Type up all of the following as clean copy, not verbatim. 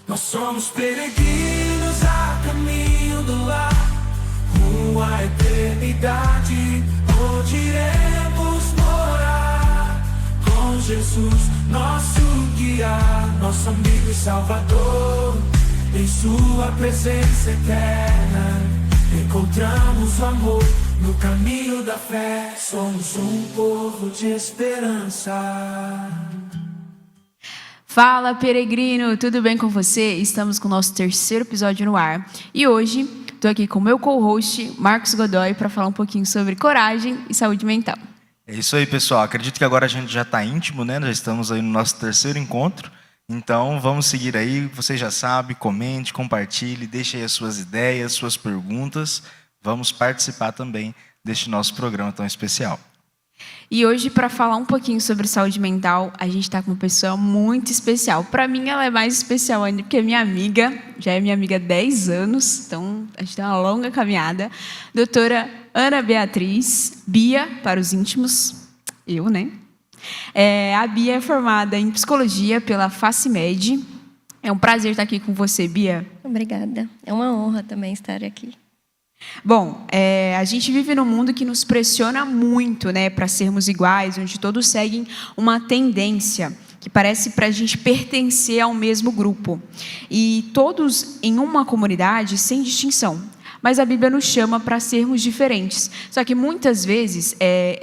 Nós somos peregrinos a caminho do lar, rumo à eternidade, onde iremos morar com Jesus, nosso guia, nosso amigo e salvador. Em sua presença eterna encontramos o amor no caminho da fé. Somos um povo de esperança. Fala, peregrino, tudo bem com você? Estamos com o nosso terceiro episódio no ar. E hoje, estou aqui com o meu co-host, Marcos Godoy, para falar um pouquinho sobre coragem e saúde mental. É isso aí, pessoal. Acredito que agora a gente já está íntimo, né? Já estamos aí no nosso terceiro encontro. Então, vamos seguir aí. Você já sabe, comente, compartilhe, deixe aí as suas ideias, suas perguntas. Vamos participar também deste nosso programa tão especial. E hoje, para falar um pouquinho sobre saúde mental, a gente está com uma pessoa muito especial. Para mim, ela é mais especial ainda, porque é minha amiga, já é minha amiga há 10 anos, então a gente tem uma longa caminhada. Doutora Ana Beatriz, Bia, para os íntimos, eu, né? A Bia é formada em psicologia pela Facimed. É um prazer estar aqui com você, Bia. Obrigada. É uma honra também estar aqui. Bom, a gente vive num mundo que nos pressiona muito, né, para sermos iguais, onde todos seguem uma tendência que parece para a gente pertencer ao mesmo grupo. E todos em uma comunidade sem distinção. Mas a Bíblia nos chama para sermos diferentes. Só que muitas vezes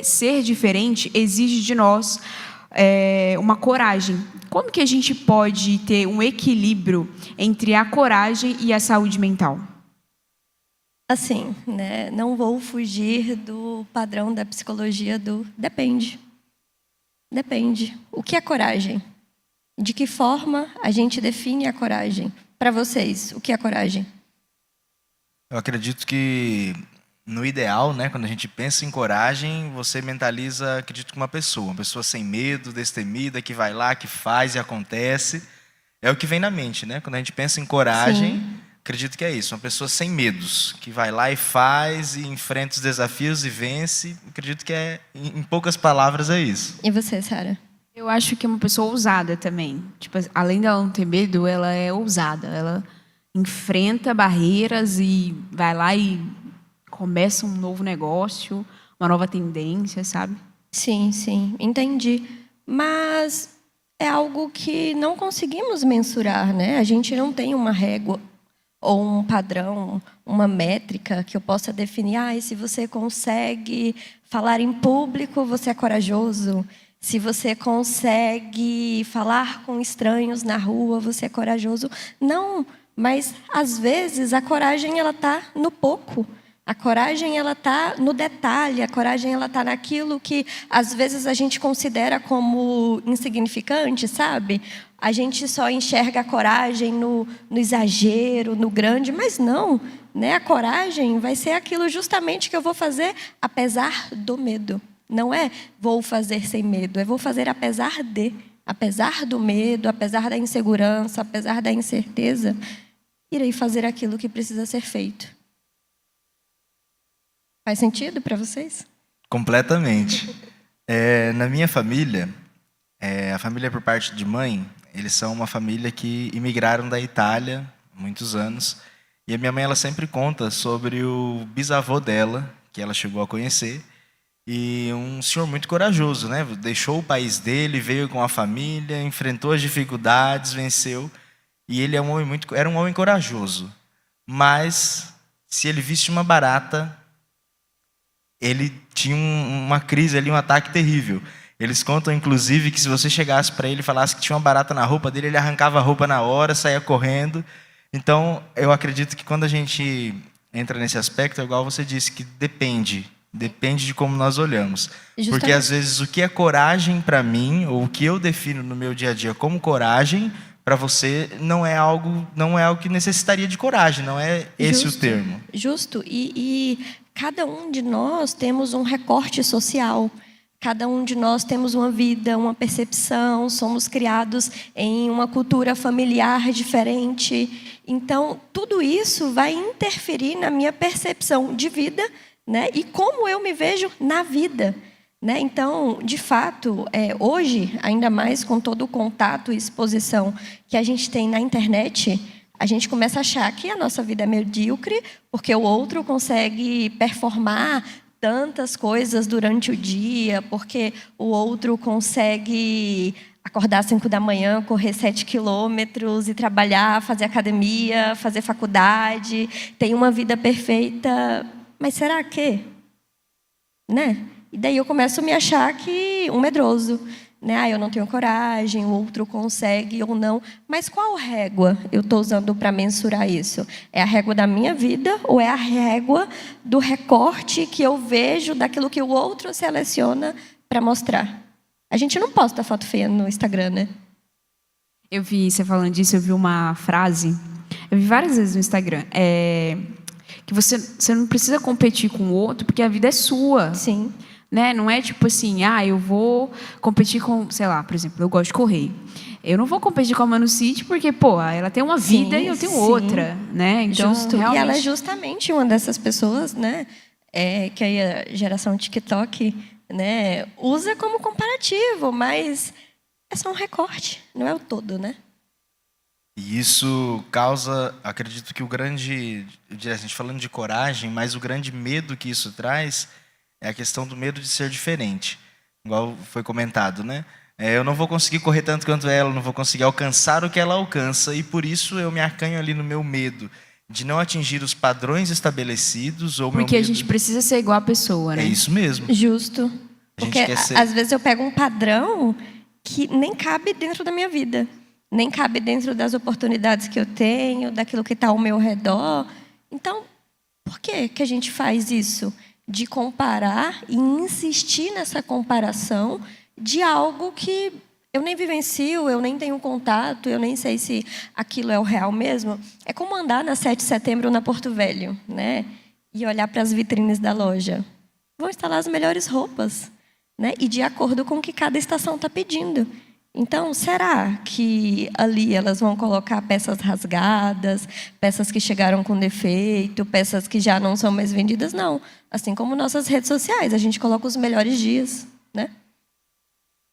ser diferente exige de nós uma coragem. Como que a gente pode ter um equilíbrio entre a coragem e a saúde mental? Assim, né, não vou fugir do padrão da psicologia do depende. Depende. O que é coragem? De que forma a gente define a coragem? Para vocês, o que é coragem? Eu acredito que, no ideal, né, quando a gente pensa em coragem, você mentaliza, acredito, com uma pessoa sem medo, destemida, que vai lá, que faz e acontece. É o que vem na mente, né? Quando a gente pensa em coragem, sim, acredito que é isso, uma pessoa sem medos, que vai lá e faz e enfrenta os desafios e vence. Acredito que em poucas palavras, é isso. E você, Sara? Eu acho que é uma pessoa ousada também. Tipo, além dela não ter medo, ela é ousada. Ela enfrenta barreiras e vai lá e começa um novo negócio, uma nova tendência, sabe? Sim, sim, entendi. Mas é algo que não conseguimos mensurar, né? A gente não tem uma régua ou um padrão, uma métrica que eu possa definir. Se você consegue falar em público, você é corajoso. Se você consegue falar com estranhos na rua, você é corajoso. Não, mas às vezes a coragem ela está no pouco. A coragem ela está no detalhe. A coragem ela está naquilo que às vezes a gente considera como insignificante, sabe? A gente só enxerga a coragem no exagero, no grande, mas não, né? A coragem vai ser aquilo justamente que eu vou fazer apesar do medo. Não é vou fazer sem medo, é vou fazer apesar do medo, apesar da insegurança, apesar da incerteza, irei fazer aquilo que precisa ser feito. Faz sentido para vocês? Completamente. Na minha família, a família por parte de mãe, eles são uma família que imigraram da Itália há muitos anos. E a minha mãe ela sempre conta sobre o bisavô dela, que ela chegou a conhecer. E um senhor muito corajoso, né? Deixou o país dele, veio com a família, enfrentou as dificuldades, venceu. E ele era um homem corajoso. Mas, se ele visse uma barata, ele tinha uma crise ali, um ataque terrível. Eles contam, inclusive, que se você chegasse para ele e falasse que tinha uma barata na roupa dele, ele arrancava a roupa na hora, saía correndo. Então, eu acredito que quando a gente entra nesse aspecto, é igual você disse, que depende de como nós olhamos. Justamente. Porque, às vezes, o que é coragem para mim, ou o que eu defino no meu dia a dia como coragem, para você não é algo que necessitaria de coragem, não é esse o termo. Justo. E cada um de nós temos um recorte social. Cada um de nós temos uma vida, uma percepção, somos criados em uma cultura familiar diferente. Então, tudo isso vai interferir na minha percepção de vida, né? E como eu me vejo na vida. né? Então, de fato, hoje, ainda mais com todo o contato e exposição que a gente tem na internet, a gente começa a achar que a nossa vida é medíocre, porque o outro consegue performar tantas coisas durante o dia, porque o outro consegue acordar às 5 da manhã, correr 7 quilômetros e trabalhar, fazer academia, fazer faculdade, tem uma vida perfeita. Mas será que? Né? E daí eu começo a me achar que um medroso, né? Eu não tenho coragem, o outro consegue ou não. Mas qual régua eu estou usando para mensurar isso? É a régua da minha vida ou é a régua do recorte que eu vejo daquilo que o outro seleciona para mostrar? A gente não posta foto feia no Instagram, né? Eu vi, você falando disso, eu vi uma frase, eu vi várias vezes no Instagram, que você não precisa competir com o outro, porque a vida é sua. Sim. Né? Não é tipo assim, eu vou competir com, sei lá, por exemplo, eu gosto de correr. Eu não vou competir com a Manu City porque, ela tem uma vida e eu tenho outra, né? Então, justo. realmente... E ela é justamente uma dessas pessoas, né? Que aí a geração TikTok, né, usa como comparativo, mas é só um recorte, não é o todo, né? E isso causa, acredito que o grande, a gente falando de coragem, mas o grande medo que isso traz é a questão do medo de ser diferente. Igual foi comentado, né? Eu não vou conseguir correr tanto quanto ela, não vou conseguir alcançar o que ela alcança, e por isso eu me acanho ali no meu medo de não atingir os padrões estabelecidos. Ou porque meu a gente precisa ser igual a pessoa, né? É isso mesmo. Justo. Porque às vezes eu pego um padrão que nem cabe dentro da minha vida, nem cabe dentro das oportunidades que eu tenho, daquilo que está ao meu redor. Então, por que a gente faz isso? De comparar e insistir nessa comparação de algo que eu nem vivencio, eu nem tenho contato, eu nem sei se aquilo é o real mesmo. É como andar na 7 de setembro na Porto Velho, né? E olhar para as vitrines da loja. Vão estar lá as melhores roupas, né? E de acordo com o que cada estação está pedindo. Então, será que ali elas vão colocar peças rasgadas, peças que chegaram com defeito, peças que já não são mais vendidas? Não. Assim como nossas redes sociais, a gente coloca os melhores dias, né?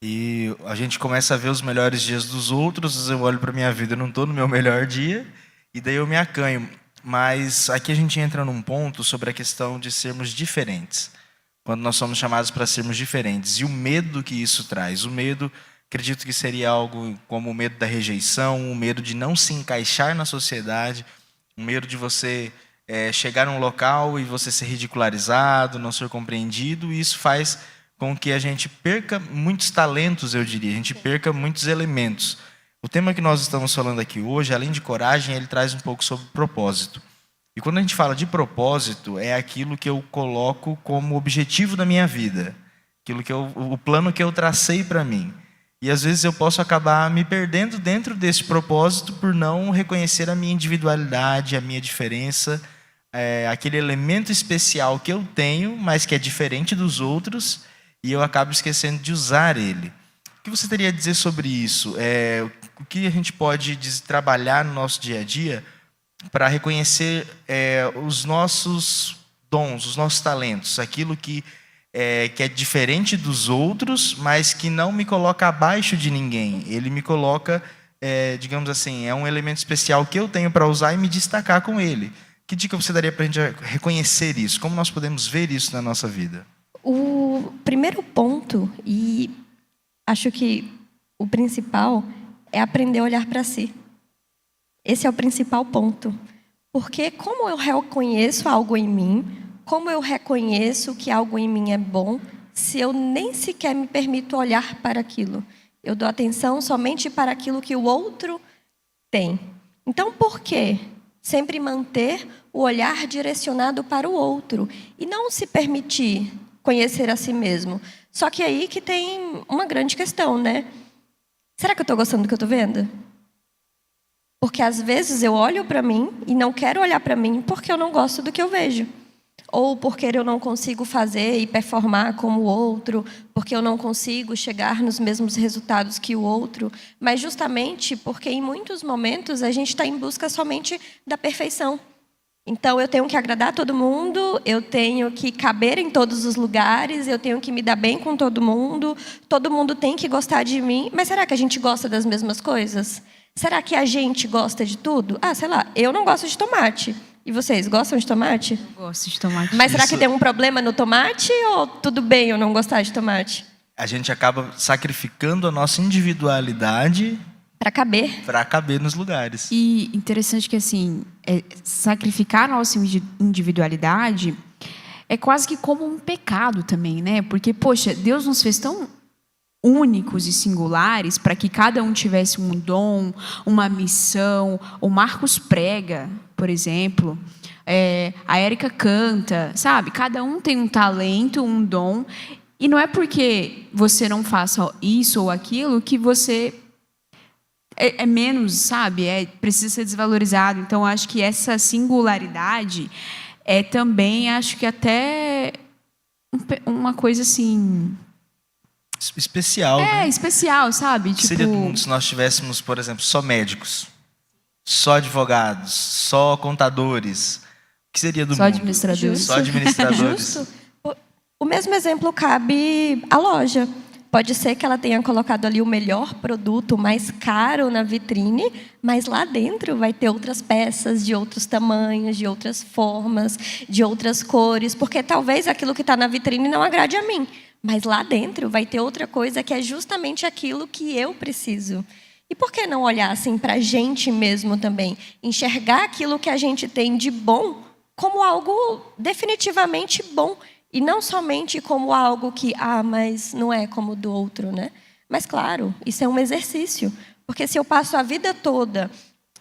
E a gente começa a ver os melhores dias dos outros, eu olho para a minha vida, eu não estou no meu melhor dia, e daí eu me acanho. Mas aqui a gente entra num ponto sobre a questão de sermos diferentes. Quando nós somos chamados para sermos diferentes. E o medo que isso traz. O medo, acredito que seria algo como o medo da rejeição, o medo de não se encaixar na sociedade, o medo de você chegar num local e você ser ridicularizado, não ser compreendido, e isso faz com que a gente perca muitos talentos, eu diria, a gente perca muitos elementos. O tema que nós estamos falando aqui hoje, além de coragem, ele traz um pouco sobre propósito. E quando a gente fala de propósito, é aquilo que eu coloco como objetivo da minha vida, aquilo que o plano que eu tracei para mim. E às vezes eu posso acabar me perdendo dentro desse propósito por não reconhecer a minha individualidade, a minha diferença, aquele elemento especial que eu tenho, mas que é diferente dos outros, e eu acabo esquecendo de usar ele. O que você teria a dizer sobre isso? O que a gente pode trabalhar no nosso dia a dia para reconhecer os nossos dons, os nossos talentos, aquilo que é diferente dos outros, mas que não me coloca abaixo de ninguém. Ele me coloca, digamos assim, é um elemento especial que eu tenho para usar e me destacar com ele. Que dica você daria para a gente reconhecer isso? Como nós podemos ver isso na nossa vida? O primeiro ponto, e acho que o principal, é aprender a olhar para si. Esse é o principal ponto. Porque como eu reconheço algo em mim, como eu reconheço que algo em mim é bom, se eu nem sequer me permito olhar para aquilo? Eu dou atenção somente para aquilo que o outro tem. Então, por quê? Sempre manter o olhar direcionado para o outro e não se permitir conhecer a si mesmo. Só que aí que tem uma grande questão, né? Será que eu estou gostando do que eu estou vendo? Porque às vezes eu olho para mim e não quero olhar para mim porque eu não gosto do que eu vejo. Ou porque eu não consigo fazer e performar como o outro, porque eu não consigo chegar nos mesmos resultados que o outro, mas justamente porque em muitos momentos a gente está em busca somente da perfeição. Então, eu tenho que agradar todo mundo, eu tenho que caber em todos os lugares, eu tenho que me dar bem com todo mundo tem que gostar de mim. Mas será que a gente gosta das mesmas coisas? Será que a gente gosta de tudo? Sei lá, eu não gosto de tomate. E vocês, gostam de tomate? Eu gosto de tomate. Mas será que tem um problema no tomate ou tudo bem eu não gostar de tomate? A gente acaba sacrificando a nossa individualidade Para caber nos lugares. E interessante que, assim, sacrificar a nossa individualidade é quase que como um pecado também, né? Porque, poxa, Deus nos fez tão únicos e singulares para que cada um tivesse um dom, uma missão. O Marcos prega, por exemplo. A Érica canta, sabe? Cada um tem um talento, um dom. E não é porque você não faça isso ou aquilo que você é menos, sabe? Precisa ser desvalorizado. Então, acho que essa singularidade é também, acho que até uma coisa assim... especial, né? Especial, sabe? O que seria do mundo se nós tivéssemos, por exemplo, só médicos, só advogados, só contadores? O que seria do Só mundo? administradores. Só administradores. Justo. O mesmo exemplo cabe à loja. Pode ser que ela tenha colocado ali o melhor produto, o mais caro na vitrine, mas lá dentro vai ter outras peças de outros tamanhos, de outras formas, de outras cores, porque talvez aquilo que está na vitrine não agrade a mim, mas lá dentro vai ter outra coisa que é justamente aquilo que eu preciso. E por que não olhar assim para a gente mesmo também? Enxergar aquilo que a gente tem de bom como algo definitivamente bom. E não somente como algo que, mas não é como o do outro, né? Mas, claro, isso é um exercício. Porque se eu passo a vida toda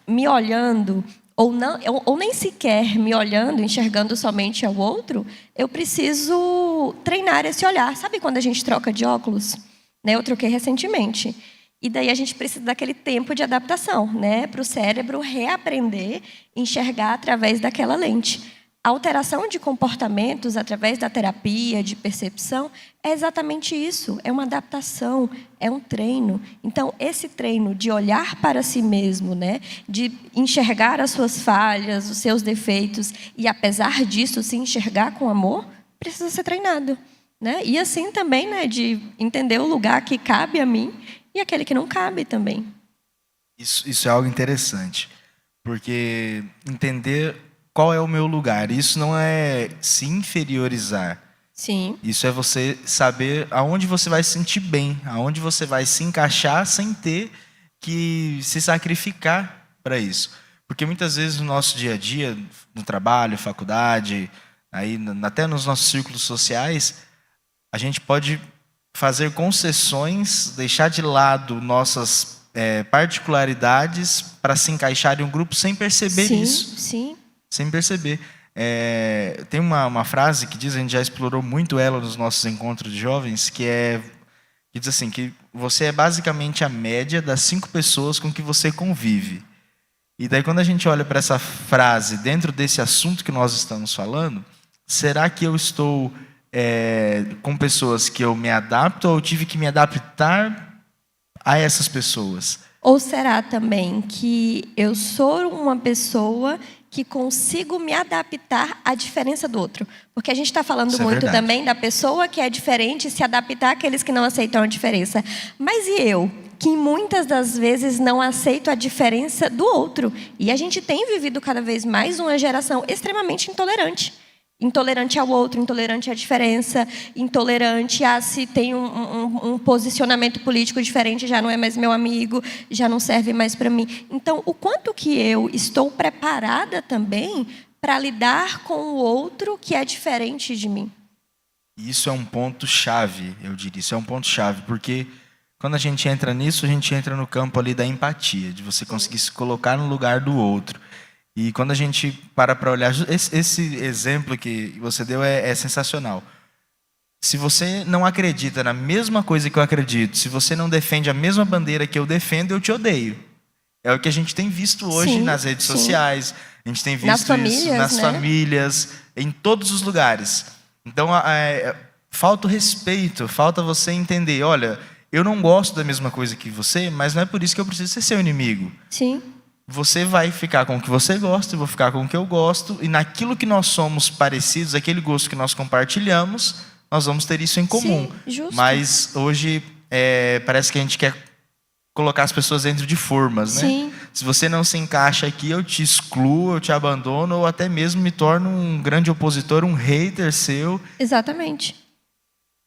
me olhando, ou nem sequer me olhando, enxergando somente ao outro, eu preciso treinar esse olhar. Sabe quando a gente troca de óculos? Né? Eu troquei recentemente. E daí a gente precisa daquele tempo de adaptação, né? Para o cérebro reaprender, enxergar através daquela lente. A alteração de comportamentos através da terapia, de percepção, é exatamente isso. É uma adaptação, é um treino. Então, esse treino de olhar para si mesmo, né, de enxergar as suas falhas, os seus defeitos, e, apesar disso, se enxergar com amor, precisa ser treinado. Né? E assim também, né, de entender o lugar que cabe a mim e aquele que não cabe também. Isso é algo interessante, porque entender qual é o meu lugar. Isso não é se inferiorizar. Sim. Isso é você saber aonde você vai se sentir bem, aonde você vai se encaixar sem ter que se sacrificar para isso. Porque muitas vezes no nosso dia a dia, no trabalho, faculdade, aí até nos nossos círculos sociais, a gente pode fazer concessões, deixar de lado nossas particularidades para se encaixar em um grupo sem perceber isso. Sim. Sem perceber. Tem uma frase que diz, a gente já explorou muito ela nos nossos encontros de jovens, que diz assim, que você é basicamente a média das 5 pessoas com que você convive. E daí quando a gente olha para essa frase dentro desse assunto que nós estamos falando, será que eu estou com pessoas que eu me adapto ou eu tive que me adaptar a essas pessoas? Ou será também que eu sou uma pessoa que consigo me adaptar à diferença do outro? Porque a gente está falando muito também da pessoa que é diferente se adaptar àqueles que não aceitam a diferença. Mas e eu, que muitas das vezes não aceito a diferença do outro? E a gente tem vivido cada vez mais uma geração extremamente intolerante. Intolerante ao outro, intolerante à diferença, intolerante a se tem um posicionamento político diferente, já não é mais meu amigo, já não serve mais para mim. Então, o quanto que eu estou preparada também para lidar com o outro que é diferente de mim? Isso é um ponto-chave, eu diria. Isso é um ponto-chave, porque quando a gente entra nisso, a gente entra no campo ali da empatia, de você conseguir se colocar no lugar do outro. E quando a gente para olhar, esse exemplo que você deu é sensacional. Se você não acredita na mesma coisa que eu acredito, se você não defende a mesma bandeira que eu defendo, eu te odeio. É o que a gente tem visto hoje nas redes sociais, a gente tem visto isso nas famílias, em todos os lugares. Então, falta o respeito, falta você entender, olha, eu não gosto da mesma coisa que você, mas não é por isso que eu preciso ser seu inimigo. Sim. você vai ficar com o que você gosta, eu vou ficar com o que eu gosto, e naquilo que nós somos parecidos, aquele gosto que nós compartilhamos, nós vamos ter isso em comum. Sim, justo. Mas hoje parece que a gente quer colocar as pessoas dentro de formas, né? Sim. Se você não se encaixa aqui, eu te excluo, eu te abandono, ou até mesmo me torno um grande opositor, um hater seu. Exatamente.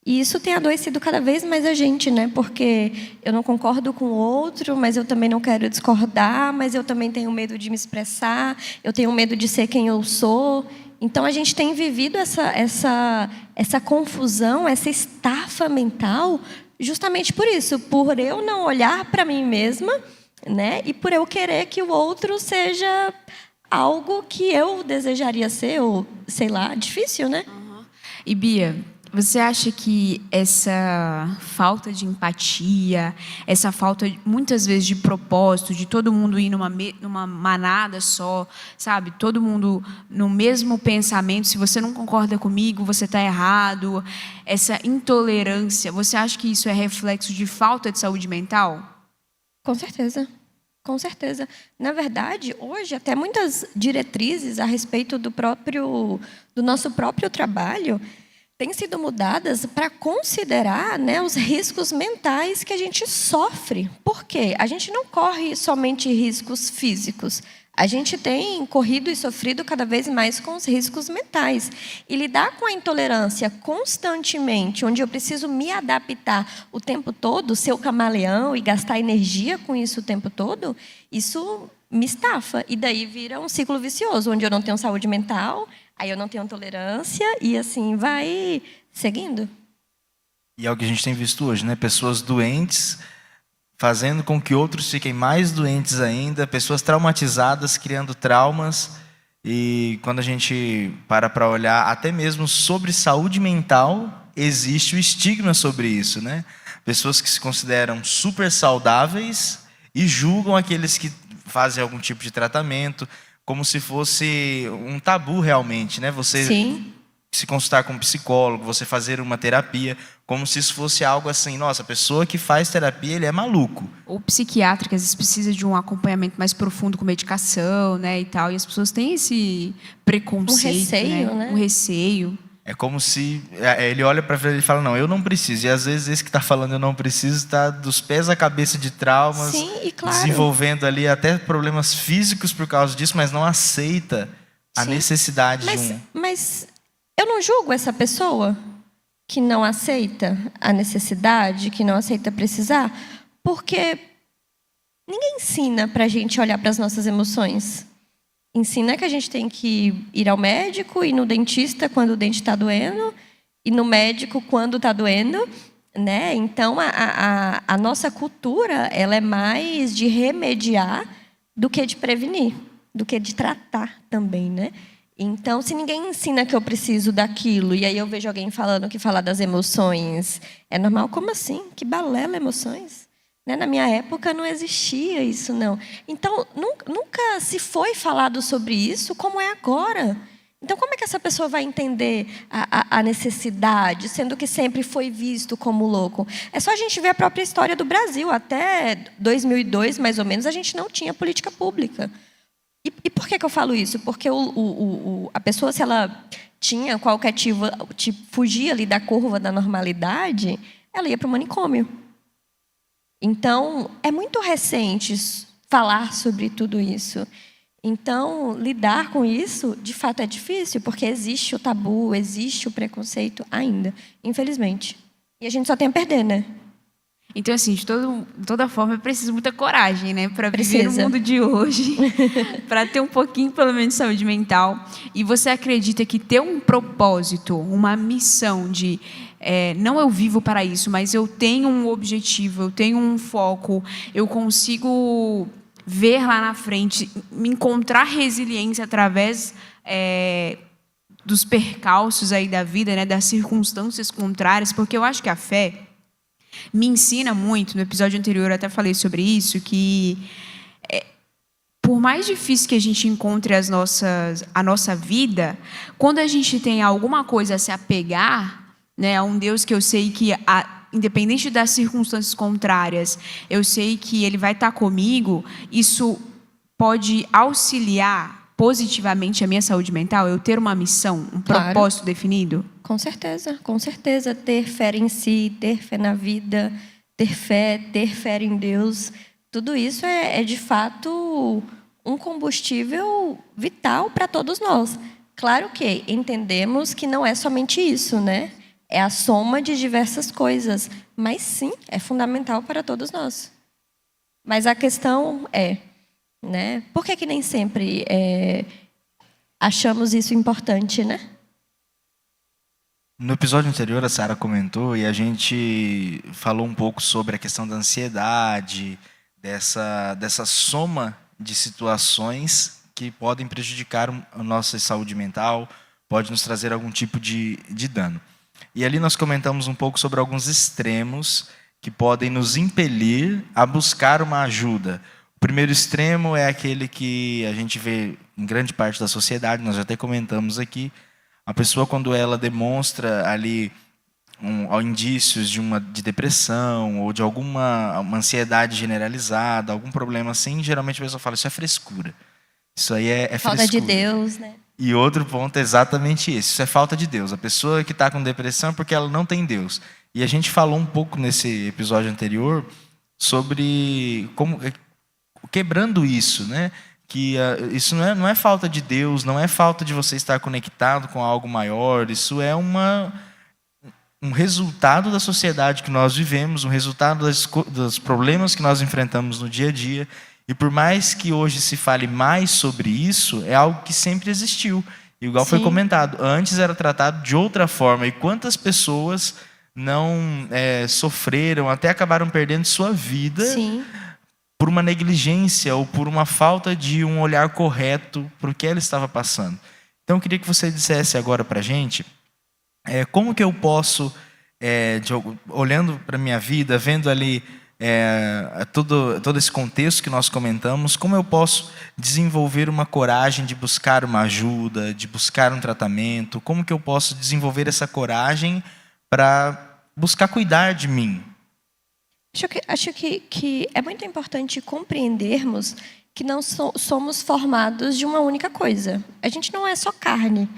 E isso tem adoecido cada vez mais a gente, né? Porque eu não concordo com o outro, mas eu também não quero discordar, mas eu também tenho medo de me expressar, eu tenho medo de ser quem eu sou. Então, a gente tem vivido essa confusão, essa estafa mental, justamente por isso, por eu não olhar para mim mesma, né? E por eu querer que o outro seja algo que eu desejaria ser, ou sei lá, difícil, né? E Bia, você acha que essa falta de empatia, essa falta, muitas vezes, de propósito, de todo mundo ir numa manada só, sabe? Todo mundo no mesmo pensamento, se você não concorda comigo, você está errado. Essa intolerância, você acha que isso é reflexo de falta de saúde mental? Com certeza. Com certeza. Na verdade, hoje, até muitas diretrizes a respeito do nosso próprio trabalho têm sido mudadas para considerar, né, os riscos mentais que a gente sofre. Por quê? A gente não corre somente riscos físicos. A gente tem corrido e sofrido cada vez mais com os riscos mentais. E lidar com a intolerância constantemente, onde eu preciso me adaptar o tempo todo, ser o camaleão e gastar energia com isso o tempo todo, isso me estafa. E daí vira um ciclo vicioso, onde eu não tenho saúde mental, aí eu não tenho tolerância e assim vai seguindo. E é o que a gente tem visto hoje, né? Pessoas doentes fazendo com que outros fiquem mais doentes ainda, pessoas traumatizadas, criando traumas. E quando a gente para olhar até mesmo sobre saúde mental, existe o estigma sobre isso, né? Pessoas que se consideram super saudáveis e julgam aqueles que fazem algum tipo de tratamento, como se fosse um tabu realmente, né? Você Sim. se consultar com um psicólogo, você fazer uma terapia, como se isso fosse algo assim, nossa, a pessoa que faz terapia, ele é maluco. Ou psiquiatra, que às vezes precisa de um acompanhamento mais profundo com medicação, né, e tal. E as pessoas têm esse preconceito, receio, né? Um receio. É como se ele olha para ele e fala, não, eu não preciso. E às vezes esse que está falando eu não preciso está dos pés à cabeça de traumas, Sim, e claro. desenvolvendo ali até problemas físicos por causa disso, mas não aceita a Sim. necessidade de Mas eu não julgo essa pessoa que não aceita a necessidade, que não aceita precisar, porque ninguém ensina para a gente olhar para as nossas emoções. Ensina que a gente tem que ir ao médico, ir no dentista quando o dente está doendo, ir no médico quando está doendo, né? Então, a nossa cultura ela é mais de remediar do que de prevenir, do que de tratar também, né? Então, se ninguém ensina que eu preciso daquilo, e aí eu vejo alguém falando que falar das emoções é normal, como assim? Que balela emoções? Né? Na minha época não existia isso, não. Então, nunca se foi falado sobre isso como é agora. Então, como é que essa pessoa vai entender a necessidade, sendo que sempre foi visto como louco? É só a gente ver a própria história do Brasil. Até 2002, mais ou menos, a gente não tinha política pública. E por que eu falo isso? Porque a pessoa, se ela tinha qualquer tipo, fugia ali da curva da normalidade, ela ia para o manicômio. Então, é muito recente falar sobre tudo isso. Então, lidar com isso, de fato, é difícil, porque existe o tabu, existe o preconceito ainda, infelizmente. E a gente só tem a perder, né? Então, assim, de toda forma, é preciso muita coragem, né? Para viver no Precisa. mundo de hoje, para ter um pouquinho, pelo menos, de saúde mental. E você acredita que ter um propósito, uma missão de... não eu vivo para isso, mas eu tenho um objetivo, eu tenho um foco, eu consigo ver lá na frente, me encontrar resiliência através dos percalços aí da vida, né? Das circunstâncias contrárias, porque eu acho que a fé me ensina muito. No episódio anterior eu até falei sobre isso, que por mais difícil que a gente encontre a nossa vida, quando a gente tem alguma coisa a se apegar, né, a um Deus que eu sei que, independente das circunstâncias contrárias, eu sei que Ele vai estar comigo, isso pode auxiliar positivamente a minha saúde mental? Eu ter uma missão, um Claro. propósito definido? Com certeza, com certeza. Ter fé em si, ter fé na vida, ter fé em Deus, tudo isso é de fato um combustível vital para todos nós. Claro que entendemos que não é somente isso, né? É a soma de diversas coisas, mas sim, é fundamental para todos nós. Mas a questão é, né? Por que nem sempre achamos isso importante, né? No episódio anterior, a Sara comentou e a gente falou um pouco sobre a questão da ansiedade, dessa soma de situações que podem prejudicar a nossa saúde mental, pode nos trazer algum tipo de dano. E ali nós comentamos um pouco sobre alguns extremos que podem nos impelir a buscar uma ajuda. O primeiro extremo é aquele que a gente vê em grande parte da sociedade, nós já até comentamos aqui. A pessoa, quando ela demonstra ali indícios de depressão ou de alguma uma ansiedade generalizada, algum problema assim, geralmente a pessoa fala, isso é frescura. Isso aí é Falta frescura. de Deus, né? E outro ponto é exatamente esse, isso é falta de Deus. A pessoa que está com depressão é porque ela não tem Deus. E a gente falou um pouco nesse episódio anterior sobre como quebrando isso, né? Que isso não é falta de Deus, não é falta de você estar conectado com algo maior, isso é um resultado da sociedade que nós vivemos, um resultado dos problemas que nós enfrentamos no dia a dia. E por mais que hoje se fale mais sobre isso, é algo que sempre existiu. Igual foi Sim. comentado, antes era tratado de outra forma. E quantas pessoas não sofreram, até acabaram perdendo sua vida Sim. por uma negligência ou por uma falta de um olhar correto para o que ela estava passando. Então, eu queria que você dissesse agora para a gente como que eu posso, olhando para a minha vida, vendo ali todo esse contexto que nós comentamos, como eu posso desenvolver uma coragem de buscar uma ajuda, de buscar um tratamento, como que eu posso desenvolver essa coragem para buscar cuidar de mim? Acho que é muito importante compreendermos que não somos formados de uma única coisa. A gente não é só carne,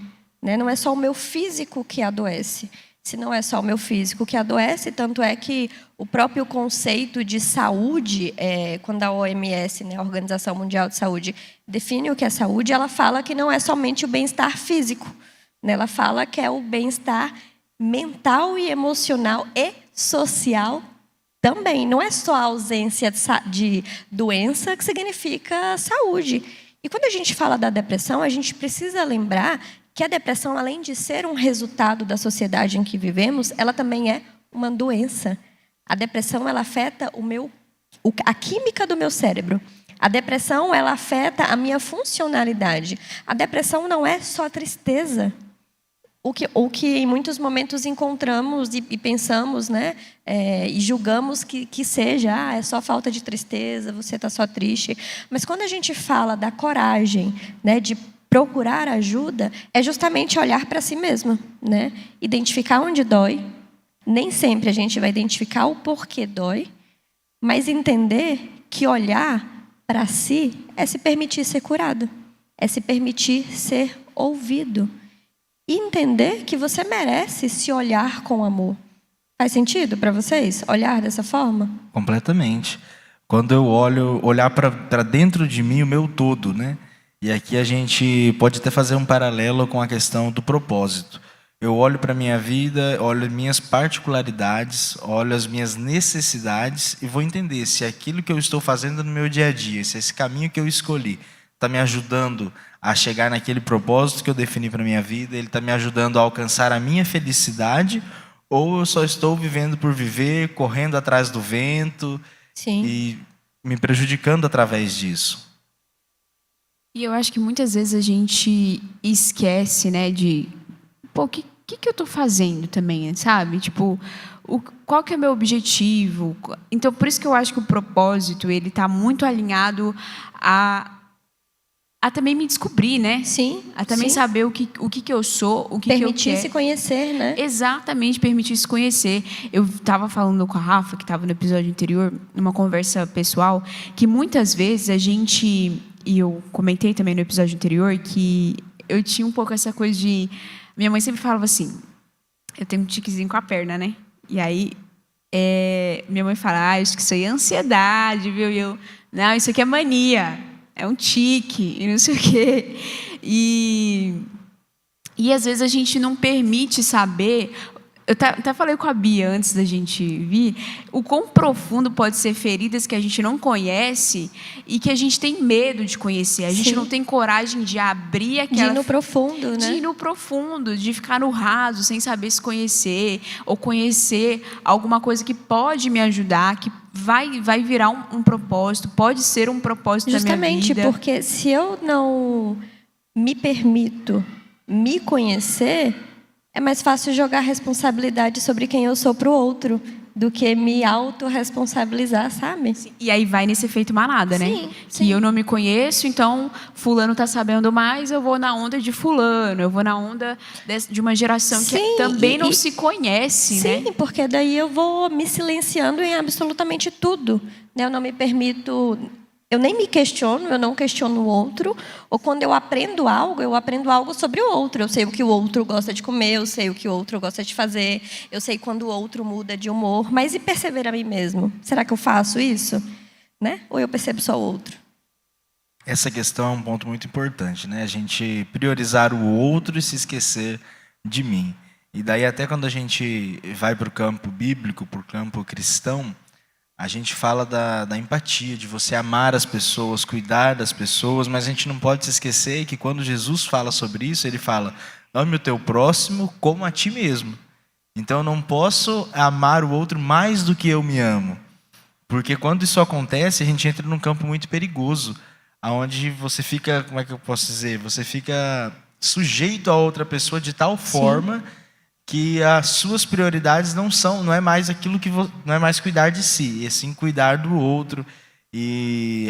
né? Não é só o meu físico que adoece. Se não é só o meu físico que adoece, tanto é que o próprio conceito de saúde, quando a OMS, né, a Organização Mundial de Saúde, define o que é saúde, ela fala que não é somente o bem-estar físico, né? Ela fala que é o bem-estar mental e emocional e social também. Não é só a ausência de doença que significa saúde. E quando a gente fala da depressão, a gente precisa lembrar que a depressão, além de ser um resultado da sociedade em que vivemos, ela também é uma doença. A depressão, ela afeta a química do meu cérebro. A depressão, ela afeta a minha funcionalidade. A depressão não é só tristeza. O que em muitos momentos encontramos e pensamos, né, e julgamos que seja, é só falta de tristeza, você está só triste. Mas quando a gente fala da coragem, né, de procurar ajuda, é justamente olhar para si mesmo, né? Identificar onde dói. Nem sempre a gente vai identificar o porquê dói, mas entender que olhar para si é se permitir ser curado, é se permitir ser ouvido. E entender que você merece se olhar com amor. Faz sentido para vocês olhar dessa forma? Completamente. Quando eu olhar para dentro de mim, o meu todo, né? E aqui a gente pode até fazer um paralelo com a questão do propósito. Eu olho para a minha vida, olho as minhas particularidades, olho as minhas necessidades e vou entender se aquilo que eu estou fazendo no meu dia a dia, se esse caminho que eu escolhi está me ajudando a chegar naquele propósito que eu defini para a minha vida, ele está me ajudando a alcançar a minha felicidade, ou eu só estou vivendo por viver, correndo atrás do vento. Sim. E me prejudicando através disso. E eu acho que muitas vezes a gente esquece, né, de... Pô, o que eu estou fazendo também, sabe? Tipo, qual que é o meu objetivo? Então, por isso que eu acho que o propósito, ele está muito alinhado a também me descobrir, né? Sim. A também sim. saber o que eu sou, o que eu Permitir quero. se conhecer, né? Exatamente, permitir se conhecer. Eu estava falando com a Rafa, que estava no episódio anterior, numa conversa pessoal, que muitas vezes a gente e eu comentei também no episódio anterior, que eu tinha um pouco essa coisa de... Minha mãe sempre falava assim, eu tenho um tiquezinho com a perna, né? E aí, minha mãe fala, acho que isso aí é ansiedade, viu? E eu, não, isso aqui é mania, é um tique, e não sei o quê. E às vezes a gente não permite saber... Eu até falei com a Bia antes da gente vir, o quão profundo pode ser feridas que a gente não conhece e que a gente tem medo de conhecer. A gente Sim. não tem coragem de abrir aquela... De ir no profundo, né? De ir no profundo, de ficar no raso, sem saber se conhecer, ou conhecer alguma coisa que pode me ajudar, que vai virar um propósito, pode ser um propósito da minha vida. Justamente porque se eu não me permito me conhecer, é mais fácil jogar a responsabilidade sobre quem eu sou para o outro do que me autorresponsabilizar, sabe? E aí vai nesse efeito manada, né? Sim, Que sim. eu não me conheço, então fulano está sabendo mais, eu vou na onda de fulano, eu vou na onda de uma geração que Sim, também não se conhece, né? Sim, porque daí eu vou me silenciando em absolutamente tudo, né? Eu não me permito... Eu nem me questiono, eu não questiono o outro. Ou quando eu aprendo algo sobre o outro. Eu sei o que o outro gosta de comer, eu sei o que o outro gosta de fazer, eu sei quando o outro muda de humor. Mas e perceber a mim mesmo? Será que eu faço isso? Né? Ou eu percebo só o outro? Essa questão é um ponto muito importante, né? A gente priorizar o outro e se esquecer de mim. E daí até quando a gente vai para o campo bíblico, para o campo cristão, a gente fala da empatia, de você amar as pessoas, cuidar das pessoas, mas a gente não pode se esquecer que quando Jesus fala sobre isso, ele fala, ame o teu próximo como a ti mesmo. Então eu não posso amar o outro mais do que eu me amo. Porque quando isso acontece, a gente entra num campo muito perigoso, onde você fica, como é que eu posso dizer? Você fica sujeito a outra pessoa de tal forma... que as suas prioridades não é mais aquilo que não é mais cuidar de si, e sim cuidar do outro. E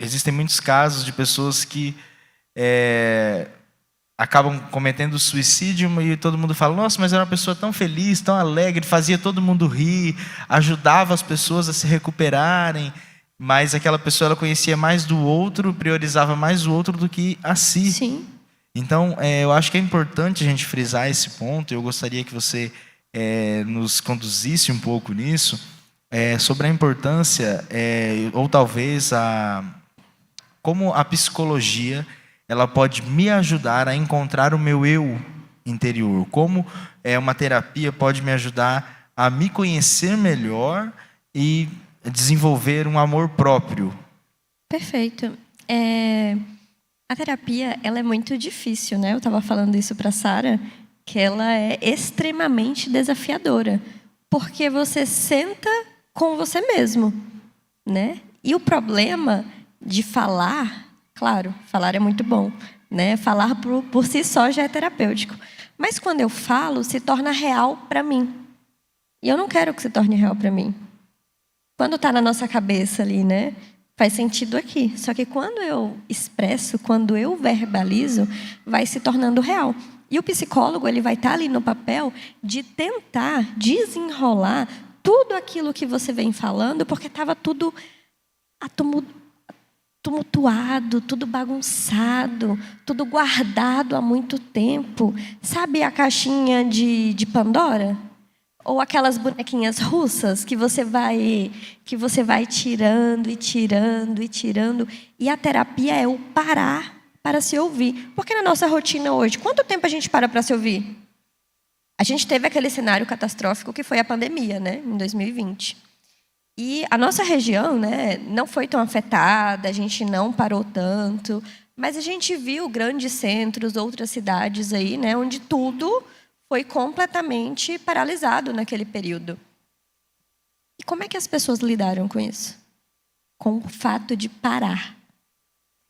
existem muitos casos de pessoas que acabam cometendo suicídio e todo mundo fala, nossa, mas era uma pessoa tão feliz, tão alegre, fazia todo mundo rir, ajudava as pessoas a se recuperarem, mas aquela pessoa ela conhecia mais do outro, priorizava mais o outro do que a si. Sim. Então, eu acho que é importante a gente frisar esse ponto. Eu gostaria que você nos conduzisse um pouco nisso, sobre a importância, ou talvez como a psicologia ela pode me ajudar a encontrar o meu eu interior. Como uma terapia pode me ajudar a me conhecer melhor e desenvolver um amor próprio. Perfeito. A terapia, ela é muito difícil, né? Eu estava falando isso para a Sara, que ela é extremamente desafiadora, porque você senta com você mesmo, né? E o problema de falar, claro, falar é muito bom, né? Falar por si só já é terapêutico. Mas quando eu falo, se torna real para mim. E eu não quero que se torne real para mim. Quando está na nossa cabeça ali, né? Faz sentido aqui. Só que quando eu expresso, quando eu verbalizo, vai se tornando real. E o psicólogo ele vai estar ali no papel de tentar desenrolar tudo aquilo que você vem falando, porque estava tudo tumultuado, tudo bagunçado, tudo guardado há muito tempo. Sabe a caixinha de Pandora? Ou aquelas bonequinhas russas que você vai tirando e tirando e tirando. E a terapia é o parar para se ouvir. Porque na nossa rotina hoje, quanto tempo a gente para se ouvir? A gente teve aquele cenário catastrófico que foi a pandemia, né, em 2020. E a nossa região, né, não foi tão afetada, a gente não parou tanto, mas a gente viu grandes centros, outras cidades aí, né, onde tudo foi completamente paralisado naquele período. E como é que as pessoas lidaram com isso? Com o fato de parar.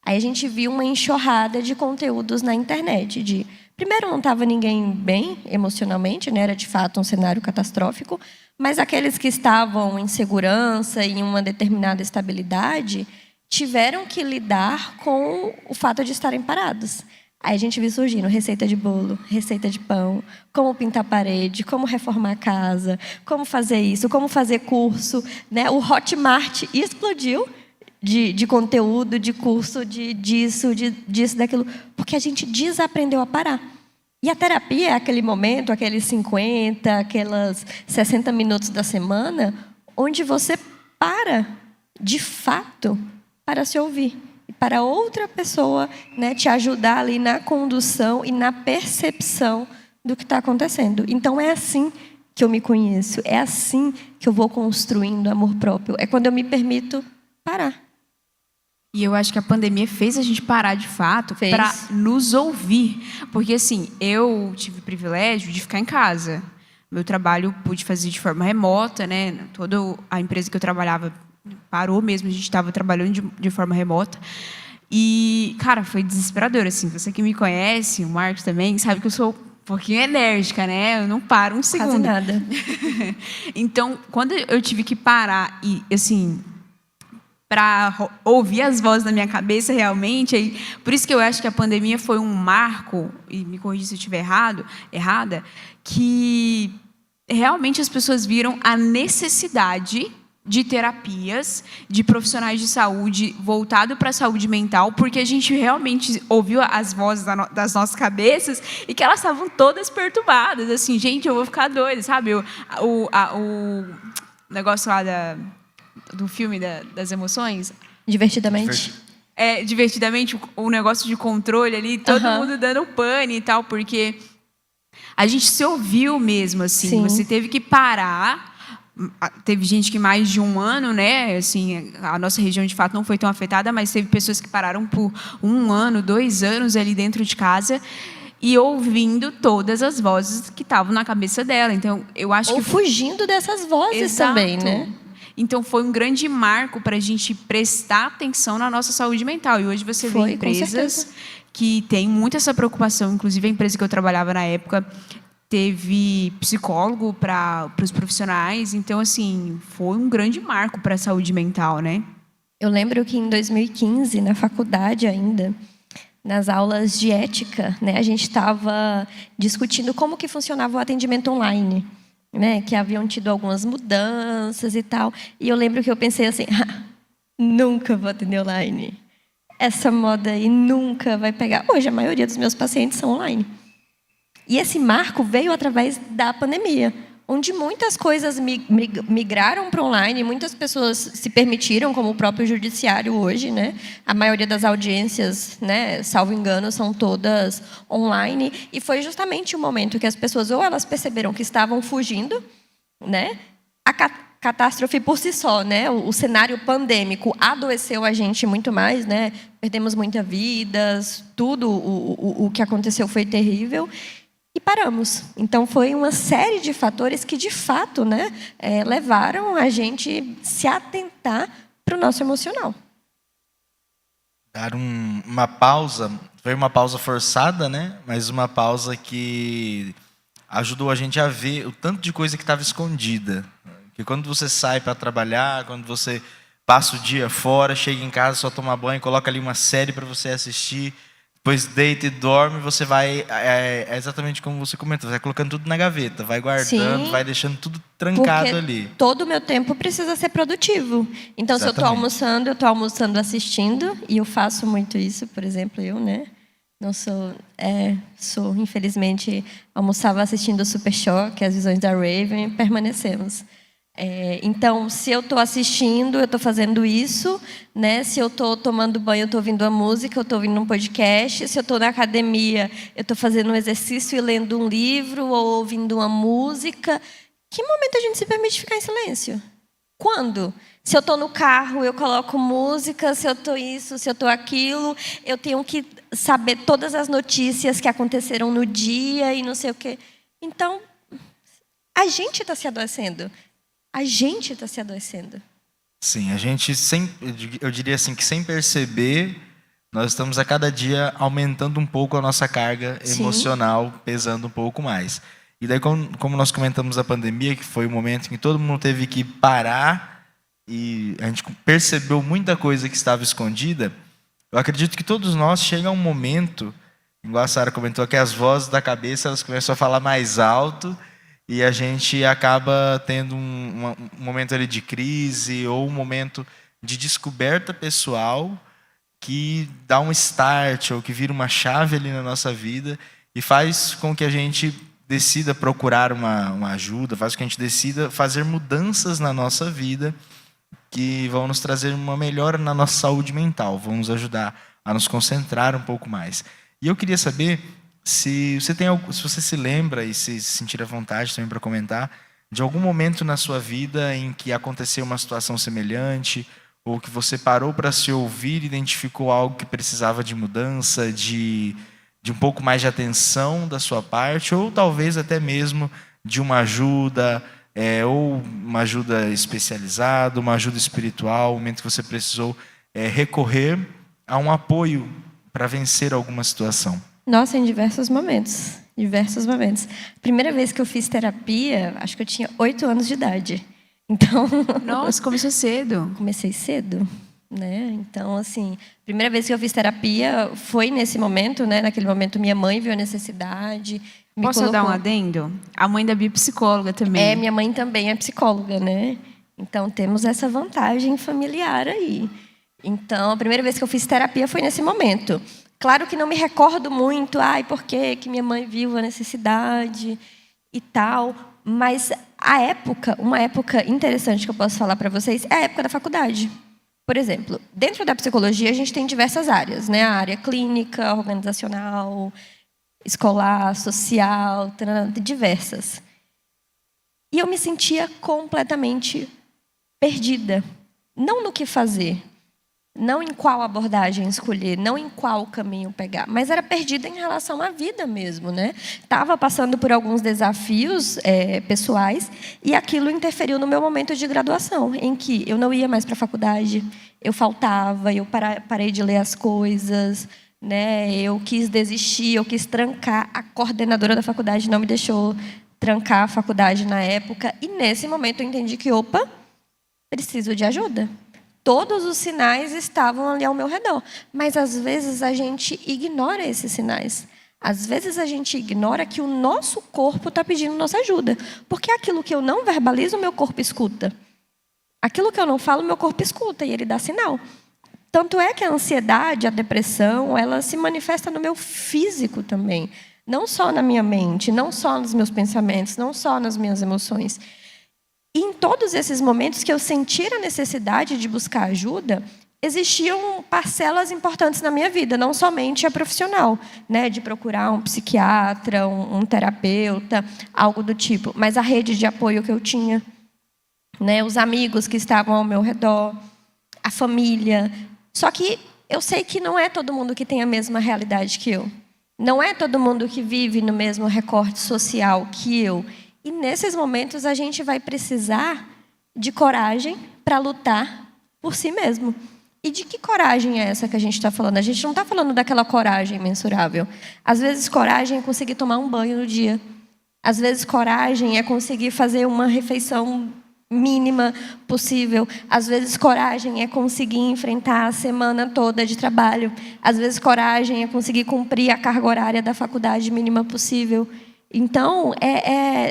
Aí a gente viu uma enxurrada de conteúdos na internet. Primeiro, não estava ninguém bem emocionalmente, né? Era de fato um cenário catastrófico, mas aqueles que estavam em segurança, em uma determinada estabilidade, tiveram que lidar com o fato de estarem parados. Aí a gente viu surgindo receita de bolo, receita de pão, como pintar a parede, como reformar a casa, como fazer isso, como fazer curso, né? O Hotmart explodiu de conteúdo, de curso, disso, daquilo, porque a gente desaprendeu a parar. E a terapia é aquele momento, aqueles 50, aquelas 60 minutos da semana, onde você para, de fato, para se ouvir. E para outra pessoa, né, te ajudar ali na condução e na percepção do que está acontecendo. Então, é assim que eu me conheço. É assim que eu vou construindo amor próprio. É quando eu me permito parar. E eu acho que a pandemia fez a gente parar de fato para nos ouvir. Porque, assim, eu tive o privilégio de ficar em casa. Meu trabalho eu pude fazer de forma remota, né? Toda a empresa que eu trabalhava parou mesmo, a gente estava trabalhando de forma remota. E, cara, foi desesperador, assim. Você que me conhece, o Marcos também, sabe que eu sou um pouquinho enérgica, né? Eu não paro um segundo. Quase nada. Então, quando eu tive que parar e, assim, para ouvir as vozes na minha cabeça realmente, aí, por isso que eu acho que a pandemia foi um marco, e me corrija se eu estiver errada, que realmente as pessoas viram a necessidade de terapias, de profissionais de saúde voltado para a saúde mental, porque a gente realmente ouviu as vozes das nossas cabeças e que elas estavam todas perturbadas, assim, gente, eu vou ficar doida, sabe? O negócio lá do filme das emoções. Divertidamente. Divertidamente, o negócio de controle ali, todo mundo dando pane e tal, porque a gente se ouviu mesmo, assim. Sim. Você teve que parar. Teve gente que mais de um ano, né? Assim, a nossa região de fato não foi tão afetada, mas teve pessoas que pararam por 1 ano, 2 anos ali dentro de casa e ouvindo todas as vozes que estavam na cabeça dela. Então, eu acho Ou que fugindo dessas vozes também, né? Então, foi um grande marco para a gente prestar atenção na nossa saúde mental. E hoje você vê empresas que têm muito essa preocupação. Inclusive, a empresa que eu trabalhava na época teve psicólogo para os profissionais. Então, assim, foi um grande marco para a saúde mental, né? Eu lembro que em 2015, na faculdade ainda, nas aulas de ética, né, a gente estava discutindo como que funcionava o atendimento online, né, que haviam tido algumas mudanças e tal. E eu lembro que eu pensei assim, nunca vou atender online. Essa moda aí nunca vai pegar. Hoje, a maioria dos meus pacientes são online. E esse marco veio através da pandemia, onde muitas coisas migraram para online, muitas pessoas se permitiram, como o próprio judiciário hoje, né? A maioria das audiências, né, salvo engano, são todas online. E foi justamente o momento que as pessoas, ou elas perceberam que estavam fugindo, né? A catástrofe por si só, né? O cenário pandêmico adoeceu a gente muito mais, né? Perdemos muitas vidas, tudo o que aconteceu foi terrível. E paramos. Então, foi uma série de fatores que, de fato, né, levaram a gente se atentar para o nosso emocional. Dar uma pausa, foi uma pausa forçada, né? Mas uma pausa que ajudou a gente a ver o tanto de coisa que estava escondida. Que quando você sai para trabalhar, quando você passa o dia fora, chega em casa, só toma banho, coloca ali uma série para você assistir, depois deita e dorme, você vai, é exatamente como você comentou, vai colocando tudo na gaveta, vai guardando, vai deixando tudo trancado porque ali. Todo o meu tempo precisa ser produtivo. Então, se eu estou almoçando, eu estou almoçando assistindo, e eu faço muito isso, por exemplo, eu, né? Não sou, infelizmente, almoçava assistindo o Super Choque, as visões da Raven, e permanecemos. Então, se eu estou assistindo, eu estou fazendo isso, né? Se eu estou tomando banho, eu estou ouvindo a música, eu estou ouvindo um podcast. Se eu estou na academia, eu estou fazendo um exercício e lendo um livro ou ouvindo uma música. Que momento a gente se permite ficar em silêncio? Quando? Se eu estou no carro, eu coloco música. Se eu estou isso, se eu estou aquilo, eu tenho que saber todas as notícias que aconteceram no dia e não sei o quê. Então, a gente está se adoecendo. A gente está se adoecendo. Sim, a gente, eu diria assim, que sem perceber, nós estamos a cada dia aumentando um pouco a nossa carga emocional, pesando um pouco mais. E daí, como nós comentamos a pandemia, que foi o momento em que todo mundo teve que parar e a gente percebeu muita coisa que estava escondida, eu acredito que todos nós chega um momento, igual a Sara comentou, que as vozes da cabeça elas começam a falar mais alto, e a gente acaba tendo um momento ali de crise ou um momento de descoberta pessoal que dá um start ou que vira uma chave ali na nossa vida e faz com que a gente decida procurar uma ajuda, faz com que a gente decida fazer mudanças na nossa vida que vão nos trazer uma melhora na nossa saúde mental, vão nos ajudar a nos concentrar um pouco mais. E eu queria saber se você se lembra e se sentir à vontade também para comentar de algum momento na sua vida em que aconteceu uma situação semelhante ou que você parou para se ouvir e identificou algo que precisava de mudança, de um pouco mais de atenção da sua parte, ou talvez até mesmo de uma ajuda, ou uma ajuda especializada, uma ajuda espiritual, um momento que você precisou recorrer a um apoio para vencer alguma situação. Nossa, em diversos momentos. Diversos momentos. Primeira vez que eu fiz terapia, acho que eu tinha 8 anos de idade. Então, Nossa, começou cedo. comecei cedo, né? Então, assim, primeira vez que eu fiz terapia foi nesse momento, né? Naquele momento minha mãe viu a necessidade, me Posso colocou... dar um adendo? A mãe da Bia é psicóloga também. Minha mãe também é psicóloga, né? Então, temos essa vantagem familiar aí. Então, a primeira vez que eu fiz terapia foi nesse momento. Claro que não me recordo muito, por que minha mãe viu a necessidade e tal, mas uma época interessante que eu posso falar para vocês é a época da faculdade. Por exemplo, dentro da psicologia a gente tem diversas áreas, né? A área clínica, organizacional, escolar, social, diversas. E eu me sentia completamente perdida, não no que fazer, não em qual abordagem escolher, não em qual caminho pegar, mas era perdida em relação à vida mesmo, né? Estava passando por alguns desafios pessoais e aquilo interferiu no meu momento de graduação, em que eu não ia mais para a faculdade, eu faltava, eu parei de ler as coisas, né? Eu quis desistir, eu quis trancar. A coordenadora da faculdade não me deixou trancar a faculdade na época e nesse momento eu entendi que, preciso de ajuda. Todos os sinais estavam ali ao meu redor. Mas, às vezes, a gente ignora esses sinais. Às vezes, a gente ignora que o nosso corpo está pedindo nossa ajuda. Porque aquilo que eu não verbalizo, o meu corpo escuta. Aquilo que eu não falo, o meu corpo escuta e ele dá sinal. Tanto é que a ansiedade, a depressão, ela se manifesta no meu físico também. Não só na minha mente, não só nos meus pensamentos, não só nas minhas emoções. E em todos esses momentos que eu sentir a necessidade de buscar ajuda, existiam parcelas importantes na minha vida, não somente a profissional, né, de procurar um psiquiatra, um terapeuta, algo do tipo, mas a rede de apoio que eu tinha, né, os amigos que estavam ao meu redor, a família. Só que eu sei que não é todo mundo que tem a mesma realidade que eu. Não é todo mundo que vive no mesmo recorte social que eu. E nesses momentos a gente vai precisar de coragem para lutar por si mesmo. E de que coragem é essa que a gente está falando? A gente não está falando daquela coragem mensurável. Às vezes coragem é conseguir tomar um banho no dia. Às vezes coragem é conseguir fazer uma refeição mínima possível. Às vezes coragem é conseguir enfrentar a semana toda de trabalho. Às vezes coragem é conseguir cumprir a carga horária da faculdade mínima possível. Então,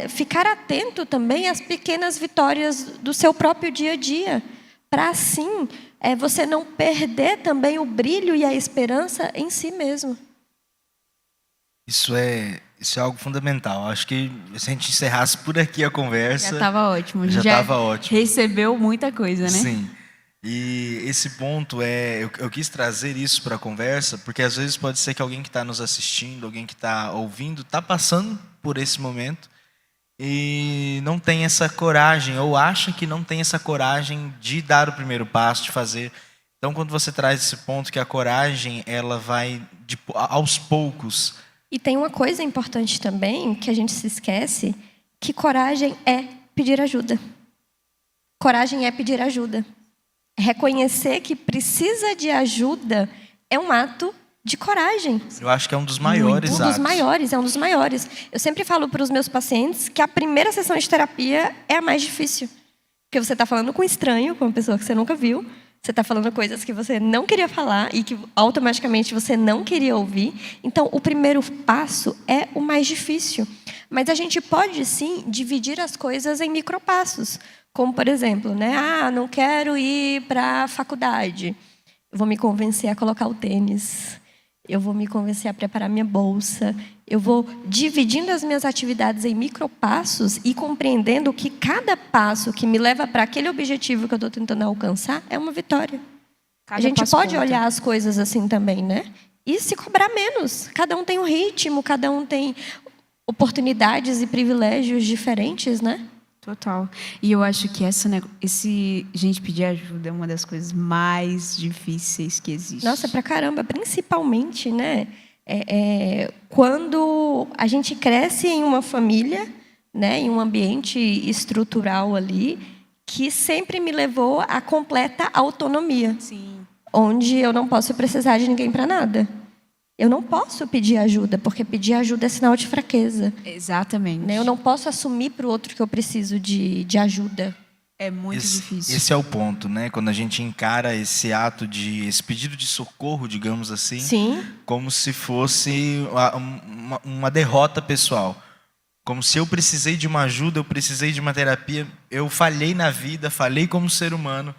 ficar atento também às pequenas vitórias do seu próprio dia a dia, para assim você não perder também o brilho e a esperança em si mesmo. Isso é algo fundamental. Acho que se a gente encerrasse por aqui a conversa... Já estava ótimo. Já estava ótimo. Recebeu muita coisa, né? Sim. E esse ponto eu quis trazer isso para a conversa, porque às vezes pode ser que alguém que está nos assistindo, alguém que está ouvindo, está passando por esse momento e não tem essa coragem, ou acha que não tem essa coragem de dar o primeiro passo, de fazer. Então, quando você traz esse ponto que a coragem, ela vai aos poucos. E tem uma coisa importante também, que a gente se esquece, que coragem é pedir ajuda. Coragem é pedir ajuda. Reconhecer que precisa de ajuda é um ato de coragem. Eu acho que é um dos maiores atos. É um dos maiores. Eu sempre falo para os meus pacientes que a primeira sessão de terapia é a mais difícil. Porque você está falando com um estranho, com uma pessoa que você nunca viu, Você está falando coisas que você não queria falar e que automaticamente você não queria ouvir. Então, o primeiro passo é o mais difícil. Mas a gente pode, sim, dividir as coisas em micropassos. Como, por exemplo, né? Não quero ir para a faculdade. Eu vou me convencer a colocar o tênis. Eu vou me convencer a preparar minha bolsa. Eu vou dividindo as minhas atividades em micropassos e compreendendo que cada passo que me leva para aquele objetivo que eu estou tentando alcançar é uma vitória. A gente passo pode conta. olhar as coisas assim também, né? E se cobrar menos. Cada um tem um ritmo, cada um tem oportunidades e privilégios diferentes, né? Total. E eu acho que gente, pedir ajuda é uma das coisas mais difíceis que existe. Nossa, pra caramba, principalmente, né? Quando a gente cresce em uma família, né, em um ambiente estrutural ali, que sempre me levou à completa autonomia, Sim. onde eu não posso precisar de ninguém para nada. Eu não posso pedir ajuda, porque pedir ajuda é sinal de fraqueza. Exatamente. Né? Eu não posso assumir para o outro que eu preciso de ajuda. É muito difícil. Esse é o ponto, né? Quando a gente encara esse pedido de socorro, digamos assim, Sim. como se fosse uma derrota pessoal. Como se eu precisei de uma ajuda, eu precisei de uma terapia, eu falhei na vida, falhei como ser humano.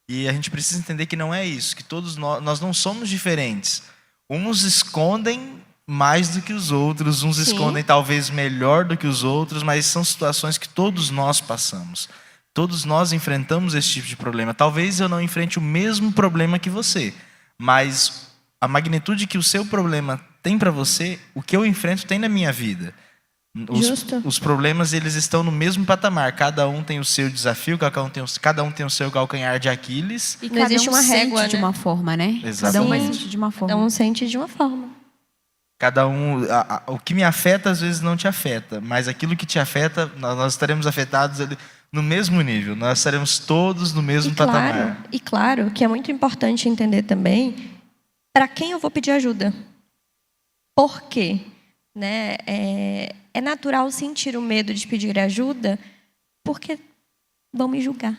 E a gente precisa entender que não é isso, que todos nós não somos diferentes. Uns escondem mais do que os outros, uns Sim. escondem talvez melhor do que os outros, mas são situações que todos nós passamos. Todos nós enfrentamos esse tipo de problema. Talvez eu não enfrente o mesmo problema que você, mas a magnitude que o seu problema tem para você, o que eu enfrento tem na minha vida. Justo. Os problemas, eles estão no mesmo patamar. Cada um tem o seu desafio, cada um tem o seu calcanhar de Aquiles. E Não cada existe um uma sente régua, de né? uma forma, né? Exatamente. Cada um vai Sim. sentir de uma forma. Cada um sente de uma forma. Cada um, o que me afeta às vezes não te afeta, mas aquilo que te afeta, nós estaremos afetados ali no mesmo nível. Nós estaremos todos no mesmo patamar. E claro que é muito importante entender também para quem eu vou pedir ajuda. Por quê? Né? É natural sentir o medo de pedir ajuda porque vão me julgar.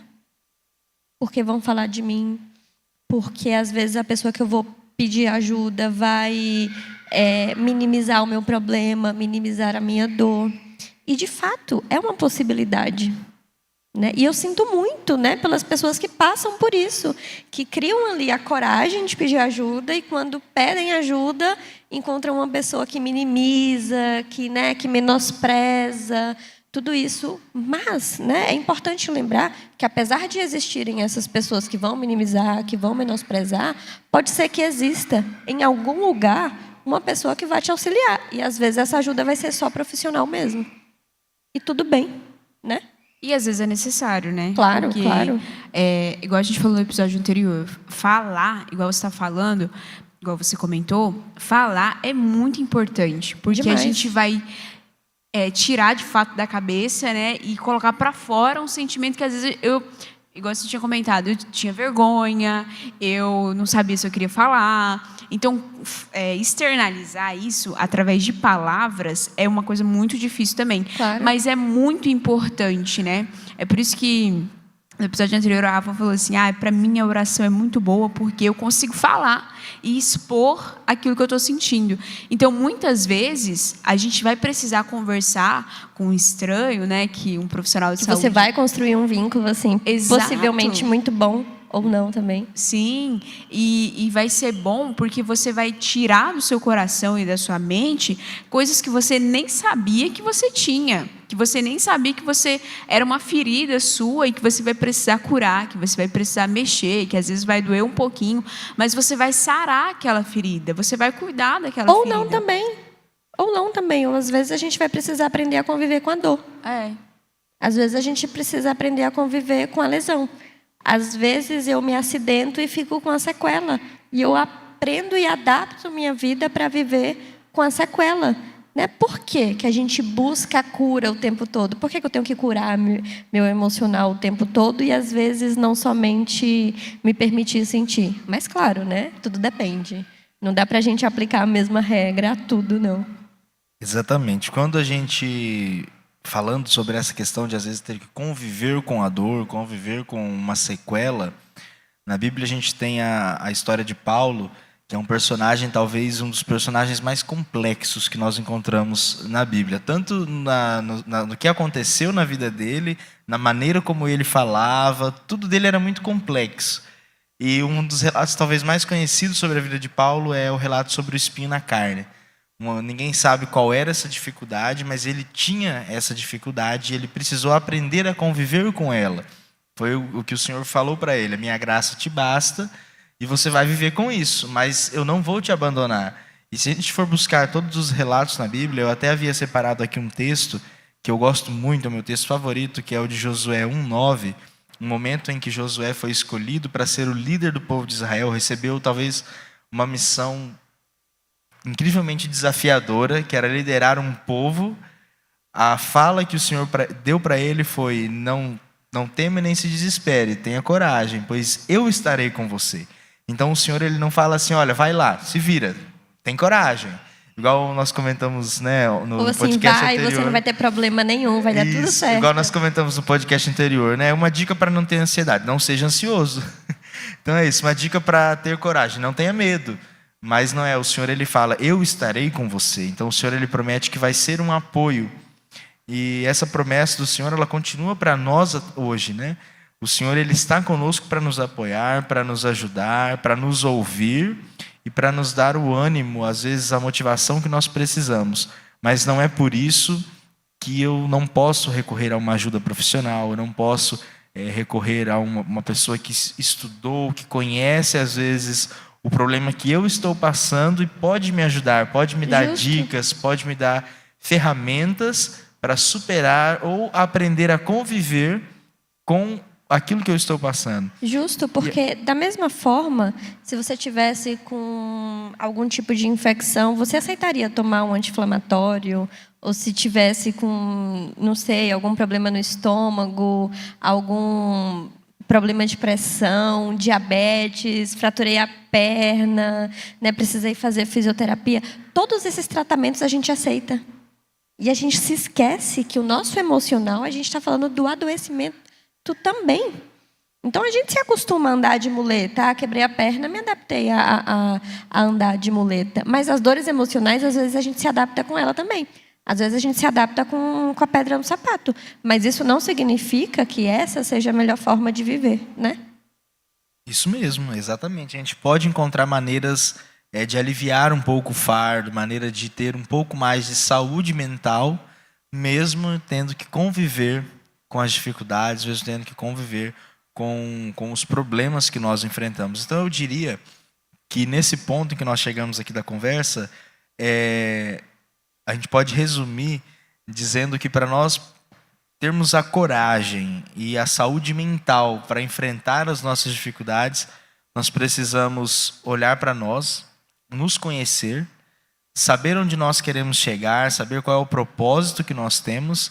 Porque vão falar de mim. Porque às vezes a pessoa que eu vou pedir ajuda vai minimizar o meu problema, minimizar a minha dor. E de fato é uma possibilidade. Né? E eu sinto muito, né, pelas pessoas que passam por isso, que criam ali a coragem de pedir ajuda e quando pedem ajuda encontram uma pessoa que minimiza, que menospreza, tudo isso. Mas, né, é importante lembrar que apesar de existirem essas pessoas que vão minimizar, que vão menosprezar, pode ser que exista em algum lugar uma pessoa que vai te auxiliar e às vezes essa ajuda vai ser só profissional mesmo. E tudo bem, né? E às vezes é necessário, né? Claro, Porque, claro. Igual a gente falou no episódio anterior, falar, igual você está falando, igual você comentou, falar é muito importante. Porque Demais. a gente vai tirar de fato da cabeça, né? E colocar para fora um sentimento que às vezes igual você tinha comentado, eu tinha vergonha, eu não sabia se eu queria falar. Então, externalizar isso através de palavras é uma coisa muito difícil também. Claro. Mas é muito importante, né? É por isso que no episódio anterior a Rafa falou assim, para mim a oração é muito boa porque eu consigo falar e expor aquilo que eu estou sentindo. Então, muitas vezes, a gente vai precisar conversar com um estranho, né? Que um profissional de saúde... Você vai construir um vínculo, assim, Exato. possivelmente muito bom ou não também. Sim, e vai ser bom porque você vai tirar do seu coração e da sua mente coisas que você nem sabia que você tinha, que você nem sabia que você era uma ferida sua e que você vai precisar curar, que você vai precisar mexer, que às vezes vai doer um pouquinho, mas você vai sarar aquela ferida, você vai cuidar daquela Ou ferida. não também. Ou não também. Ou às vezes a gente vai precisar aprender a conviver com a dor. Às vezes a gente precisa aprender a conviver com a lesão. Às vezes eu me acidento e fico com a sequela. E eu aprendo e adapto minha vida para viver com a sequela. Né? Por que a gente busca a cura o tempo todo? Por que eu tenho que curar meu emocional o tempo todo e às vezes não somente me permitir sentir? Mas claro, né? Tudo depende. Não dá para a gente aplicar a mesma regra a tudo, não. Exatamente. Quando a gente... Falando sobre essa questão de, às vezes, ter que conviver com a dor, conviver com uma sequela, Na Bíblia a gente tem a história de Paulo, que é um personagem, talvez um dos personagens mais complexos que nós encontramos na Bíblia. Tanto no que aconteceu na vida dele, na maneira como ele falava, tudo dele era muito complexo. E um dos relatos talvez mais conhecidos sobre a vida de Paulo é o relato sobre o espinho na carne. Ninguém sabe qual era essa dificuldade, mas ele tinha essa dificuldade e ele precisou aprender a conviver com ela. Foi o que o Senhor falou para ele: a minha graça te basta e você vai viver com isso, mas eu não vou te abandonar. E se a gente for buscar todos os relatos na Bíblia, eu até havia separado aqui um texto que eu gosto muito, é o meu texto favorito, que é o de Josué 1:9, um momento em que Josué foi escolhido para ser o líder do povo de Israel, recebeu talvez uma missão incrivelmente desafiadora, que era liderar um povo. A fala que o Senhor deu para ele foi: não teme nem se desespere, tenha coragem, pois eu estarei com você. Então o Senhor, ele não fala assim: olha, vai lá, se vira, tem coragem. Igual nós comentamos, né, no Ou assim, podcast vai, anterior. Você não vai ter problema nenhum, vai dar tudo Isso, certo. igual nós comentamos no podcast anterior, né? Uma dica para não ter ansiedade: não seja ansioso. Então é isso, uma dica para ter coragem: não tenha medo. Mas não é, o Senhor, ele fala: eu estarei com você. Então o Senhor, ele promete que vai ser um apoio. E essa promessa do Senhor, ela continua para nós hoje, né? O Senhor, ele está conosco para nos apoiar, para nos ajudar, para nos ouvir e para nos dar o ânimo, às vezes a motivação que nós precisamos. Mas não é por isso que eu não posso recorrer a uma ajuda profissional, eu não posso recorrer a uma pessoa que estudou, que conhece às vezes o problema que eu estou passando e pode me ajudar, pode me dar dicas, pode me dar ferramentas para superar ou aprender a conviver com aquilo que eu estou passando. Justo, porque da mesma forma, se você tivesse com algum tipo de infecção, você aceitaria tomar um anti-inflamatório? Ou se tivesse com, não sei, algum problema no estômago, algum problema de pressão, diabetes, fraturei a perna, né, precisei fazer fisioterapia. Todos esses tratamentos a gente aceita. E a gente se esquece que o nosso emocional, a gente está falando do adoecimento também. Então a gente se acostuma a andar de muleta. Quebrei a perna, me adaptei a andar de muleta. Mas as dores emocionais, às vezes a gente se adapta com ela também. Às vezes a gente se adapta com a pedra no sapato. Mas isso não significa que essa seja a melhor forma de viver, né? Isso mesmo, exatamente. A gente pode encontrar maneiras de aliviar um pouco o fardo, maneira de ter um pouco mais de saúde mental, mesmo tendo que conviver com as dificuldades, mesmo tendo que conviver com os problemas que nós enfrentamos. Então eu diria que nesse ponto em que nós chegamos aqui da conversa, a gente pode resumir dizendo que para nós termos a coragem e a saúde mental para enfrentar as nossas dificuldades, nós precisamos olhar para nós, nos conhecer, saber onde nós queremos chegar, saber qual é o propósito que nós temos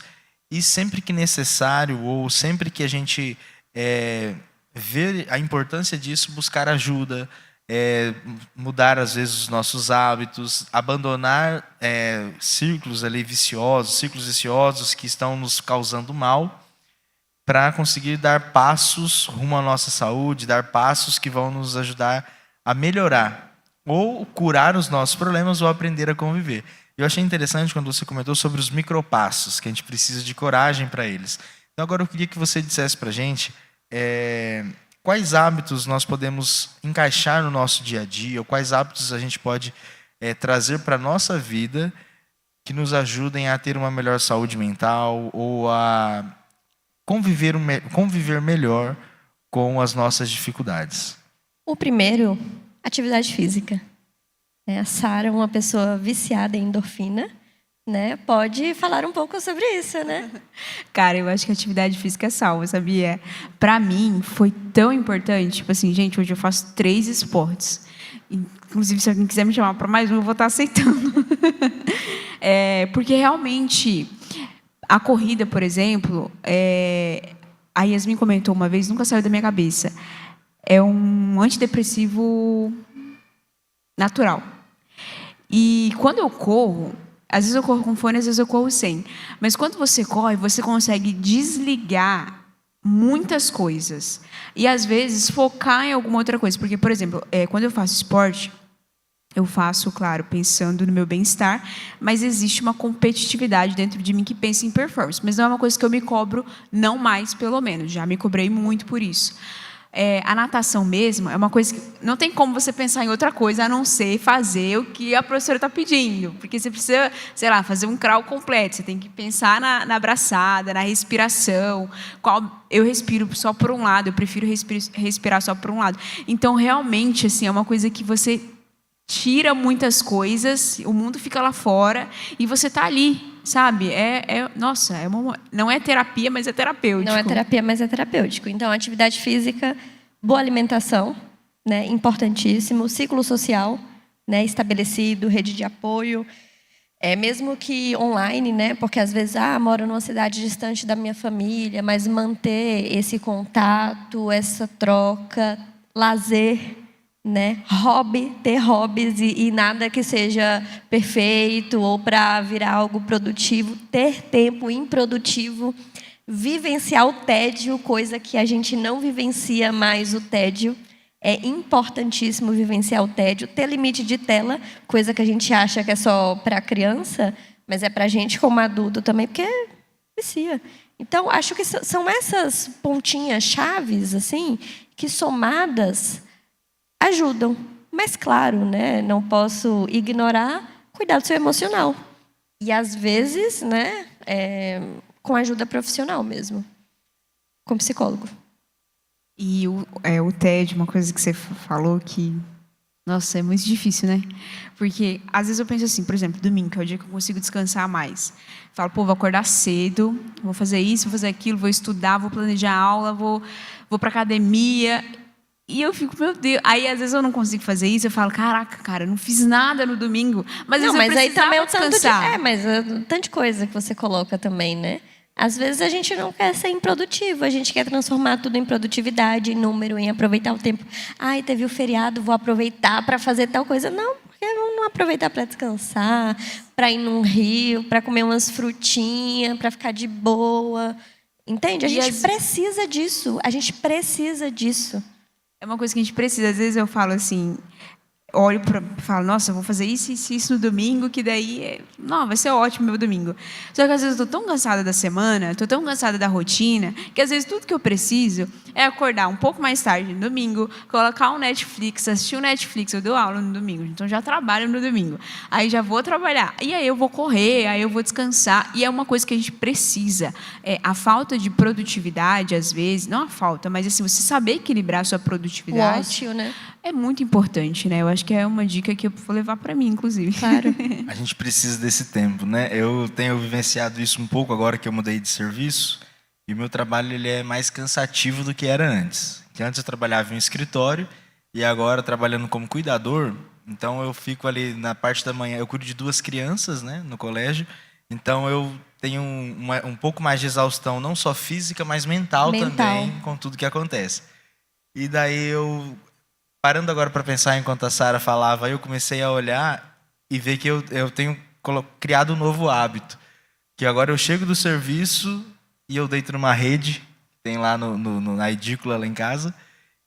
e sempre que necessário ou sempre que a gente ver a importância disso, buscar ajuda, mudar às vezes os nossos hábitos, abandonar círculos ali viciosos que estão nos causando mal, para conseguir dar passos rumo à nossa saúde, dar passos que vão nos ajudar a melhorar ou curar os nossos problemas ou aprender a conviver. Eu achei interessante quando você comentou sobre os micropassos, que a gente precisa de coragem para eles. Então agora eu queria que você dissesse para a gente quais hábitos nós podemos encaixar no nosso dia a dia, ou quais hábitos a gente pode trazer para a nossa vida que nos ajudem a ter uma melhor saúde mental ou a conviver melhor com as nossas dificuldades. O primeiro, atividade física. A Sara, uma pessoa viciada em endorfina, né, pode falar um pouco sobre isso, né? Cara, eu acho que a atividade física salva, sabia? Para mim, foi tão importante. Tipo assim, gente, hoje eu faço 3 esportes. Inclusive, se alguém quiser me chamar para mais um, eu vou estar aceitando. Porque realmente, a corrida, por exemplo, a Yasmin comentou uma vez, nunca saiu da minha cabeça, é um antidepressivo natural. E quando eu corro, às vezes eu corro com fone, às vezes eu corro sem. Mas quando você corre, você consegue desligar muitas coisas. E, às vezes, focar em alguma outra coisa. Porque, por exemplo, quando eu faço esporte, eu faço, claro, pensando no meu bem-estar, mas existe uma competitividade dentro de mim que pensa em performance. Mas não é uma coisa que eu me cobro, não mais, pelo menos. Já me cobrei muito por isso. A natação mesmo é uma coisa que não tem como você pensar em outra coisa a não ser fazer o que a professora está pedindo. Porque você precisa, sei lá, fazer um crawl completo. Você tem que pensar na abraçada, na respiração. Eu respiro só por um lado, eu prefiro respirar só por um lado. Então, realmente, assim, é uma coisa que você tira muitas coisas, o mundo fica lá fora e você está ali, sabe? Nossa, não é terapia, mas é terapêutico. Não é terapia, mas é terapêutico. Então, atividade física, boa alimentação, né, importantíssimo, ciclo social, né, estabelecido, rede de apoio, mesmo que online, né, porque às vezes moro numa cidade distante da minha família, mas manter esse contato, essa troca, lazer, né? Ter hobbies e nada que seja perfeito ou para virar algo produtivo, ter tempo improdutivo, vivenciar o tédio, coisa que a gente não vivencia mais o tédio. É importantíssimo vivenciar o tédio, ter limite de tela, coisa que a gente acha que é só para criança, mas é para a gente como adulto também, porque vicia. Então, acho que são essas pontinhas chaves, assim, que somadas ajudam. Mas, claro, né, não posso ignorar cuidar do seu emocional. E, às vezes, né, com ajuda profissional mesmo, com psicólogo. E o tédio, uma coisa que você falou que, nossa, é muito difícil, né? Porque, às vezes, eu penso assim, por exemplo, domingo, que é o dia que eu consigo descansar mais. Falo, vou acordar cedo, vou fazer isso, vou fazer aquilo, vou estudar, vou planejar a aula, vou para academia. E eu fico, meu Deus. Aí, às vezes, eu não consigo fazer isso. Eu falo, caraca, cara, eu não fiz nada no domingo. Mas, não, mas aí também é o tanto descansar. mas o tanto de coisa que você coloca também, né? Às vezes a gente não quer ser improdutivo, a gente quer transformar tudo em produtividade, em número, em aproveitar o tempo. Teve o feriado, vou aproveitar para fazer tal coisa. Não, porque não aproveitar para descansar, para ir num rio, para comer umas frutinhas, para ficar de boa. Entende? A gente precisa disso. A gente precisa disso. É uma coisa que a gente precisa. Às vezes eu falo assim, olho para falo, nossa, eu vou fazer isso no domingo, que daí não, vai ser ótimo meu domingo. Só que às vezes eu estou tão cansada da semana, estou tão cansada da rotina, que às vezes tudo que eu preciso é acordar um pouco mais tarde no domingo, colocar um Netflix, assistir um Netflix. Eu dou aula no domingo, então já trabalho no domingo. Aí já vou trabalhar, e aí eu vou correr, aí eu vou descansar, e é uma coisa que a gente precisa. A falta de produtividade, às vezes, não a falta, mas assim, você saber equilibrar a sua produtividade. O ócio, né? É muito importante, né? Eu acho que é uma dica que eu vou levar para mim, inclusive. Claro. A gente precisa desse tempo, né? Eu tenho vivenciado isso um pouco agora que eu mudei de serviço. E o meu trabalho ele é mais cansativo do que era antes. Que antes eu trabalhava em um escritório e agora trabalhando como cuidador. Então eu fico ali na parte da manhã. Eu cuido de 2 crianças, né, no colégio. Então eu tenho um pouco mais de exaustão, não só física, mas mental também, com tudo que acontece. E daí eu, parando agora para pensar enquanto a Sara falava, eu comecei a olhar e ver que eu tenho criado um novo hábito. Que agora eu chego do serviço e eu deito numa rede, tem lá na edícula lá em casa,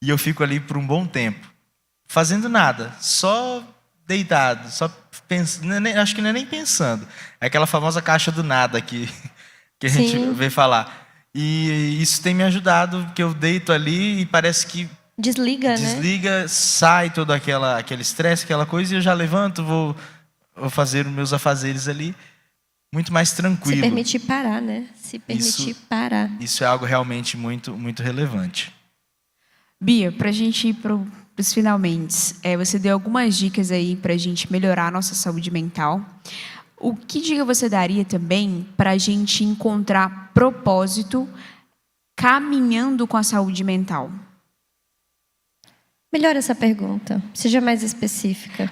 e eu fico ali por um bom tempo, fazendo nada, só deitado, só pensando, acho que não é nem pensando. É aquela famosa caixa do nada que a gente vê falar. E isso tem me ajudado, porque eu deito ali e parece que Desliga, né? Sai todo aquele estresse, aquela coisa, e eu já levanto, vou fazer os meus afazeres ali, muito mais tranquilo. Se permitir parar, né? Se permitir parar. Isso é algo realmente muito, muito relevante. Bia, para a gente ir para os finalmente, você deu algumas dicas aí para a gente melhorar a nossa saúde mental. O que dica você daria também para a gente encontrar propósito caminhando com a saúde mental? Melhor essa pergunta. Seja mais específica.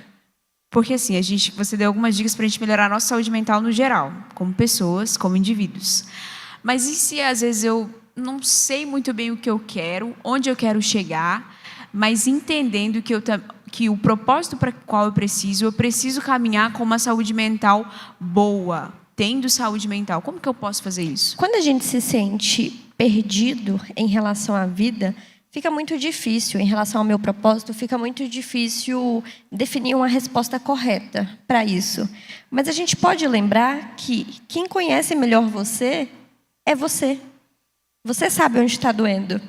Porque assim, você deu algumas dicas para a gente melhorar a nossa saúde mental no geral, como pessoas, como indivíduos. Mas e se às vezes eu não sei muito bem o que eu quero, onde eu quero chegar, mas entendendo que o propósito para o qual eu preciso caminhar com uma saúde mental boa, tendo saúde mental. Como que eu posso fazer isso? Quando a gente se sente perdido em relação à vida, fica muito difícil, em relação ao meu propósito, fica muito difícil definir uma resposta correta para isso. Mas a gente pode lembrar que quem conhece melhor você é você. Você sabe onde está doendo.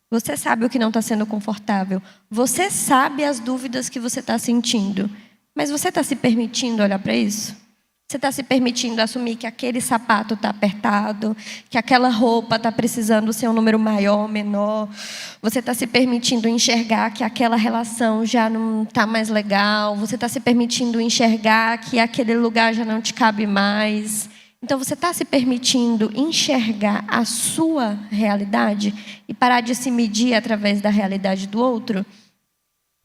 Você sabe o que não está sendo confortável. Você sabe as dúvidas que você está sentindo. Mas você está se permitindo olhar para isso? Você está se permitindo assumir que aquele sapato está apertado, que aquela roupa está precisando ser um número maior ou menor? Você está se permitindo enxergar que aquela relação já não está mais legal? Você está se permitindo enxergar que aquele lugar já não te cabe mais? Então, você está se permitindo enxergar a sua realidade e parar de se medir através da realidade do outro?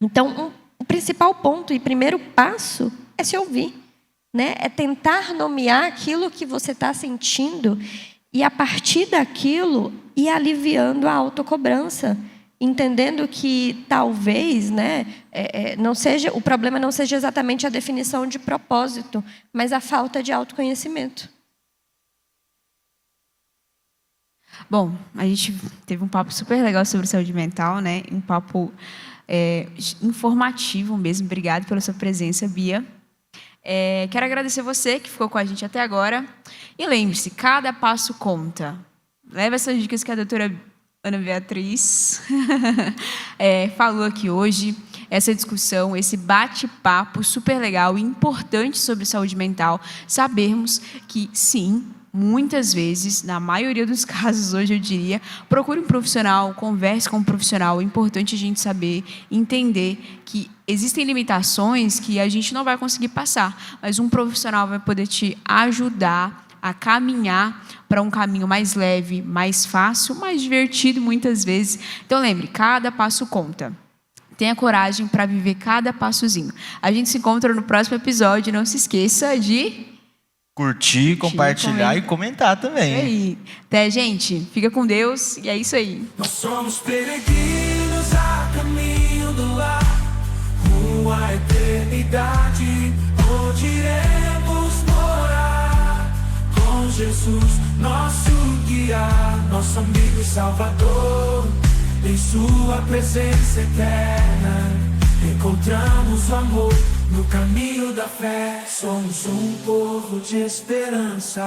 Então, o principal ponto e primeiro passo é se ouvir. É tentar nomear aquilo que você está sentindo e, a partir daquilo, ir aliviando a autocobrança, entendendo que talvez não seja, o problema não seja exatamente a definição de propósito, mas a falta de autoconhecimento. Bom, a gente teve um papo super legal sobre saúde mental, né? Um papo informativo mesmo. Obrigada pela sua presença, Bia. Quero agradecer você que ficou com a gente até agora. E lembre-se, cada passo conta. Leva essas dicas que a doutora Ana Beatriz falou aqui hoje. Essa discussão, esse bate-papo super legal e importante sobre saúde mental. Sabermos que, sim, muitas vezes, na maioria dos casos, hoje eu diria, procure um profissional, converse com um profissional. É importante a gente saber, entender que existem limitações que a gente não vai conseguir passar, mas um profissional vai poder te ajudar a caminhar para um caminho mais leve, mais fácil, mais divertido muitas vezes. Então lembre, cada passo conta. Tenha coragem para viver cada passozinho. A gente se encontra no próximo episódio. Não se esqueça de curtir, compartilhar e comentar também. É aí. Até, gente. Fica com Deus e é isso aí. Nós somos peregrinos a caminho do lar, rumo à eternidade, onde iremos morar com Jesus, nosso guia, nosso amigo e Salvador. Em sua presença eterna encontramos o amor no caminho da fé. Somos um povo de esperança.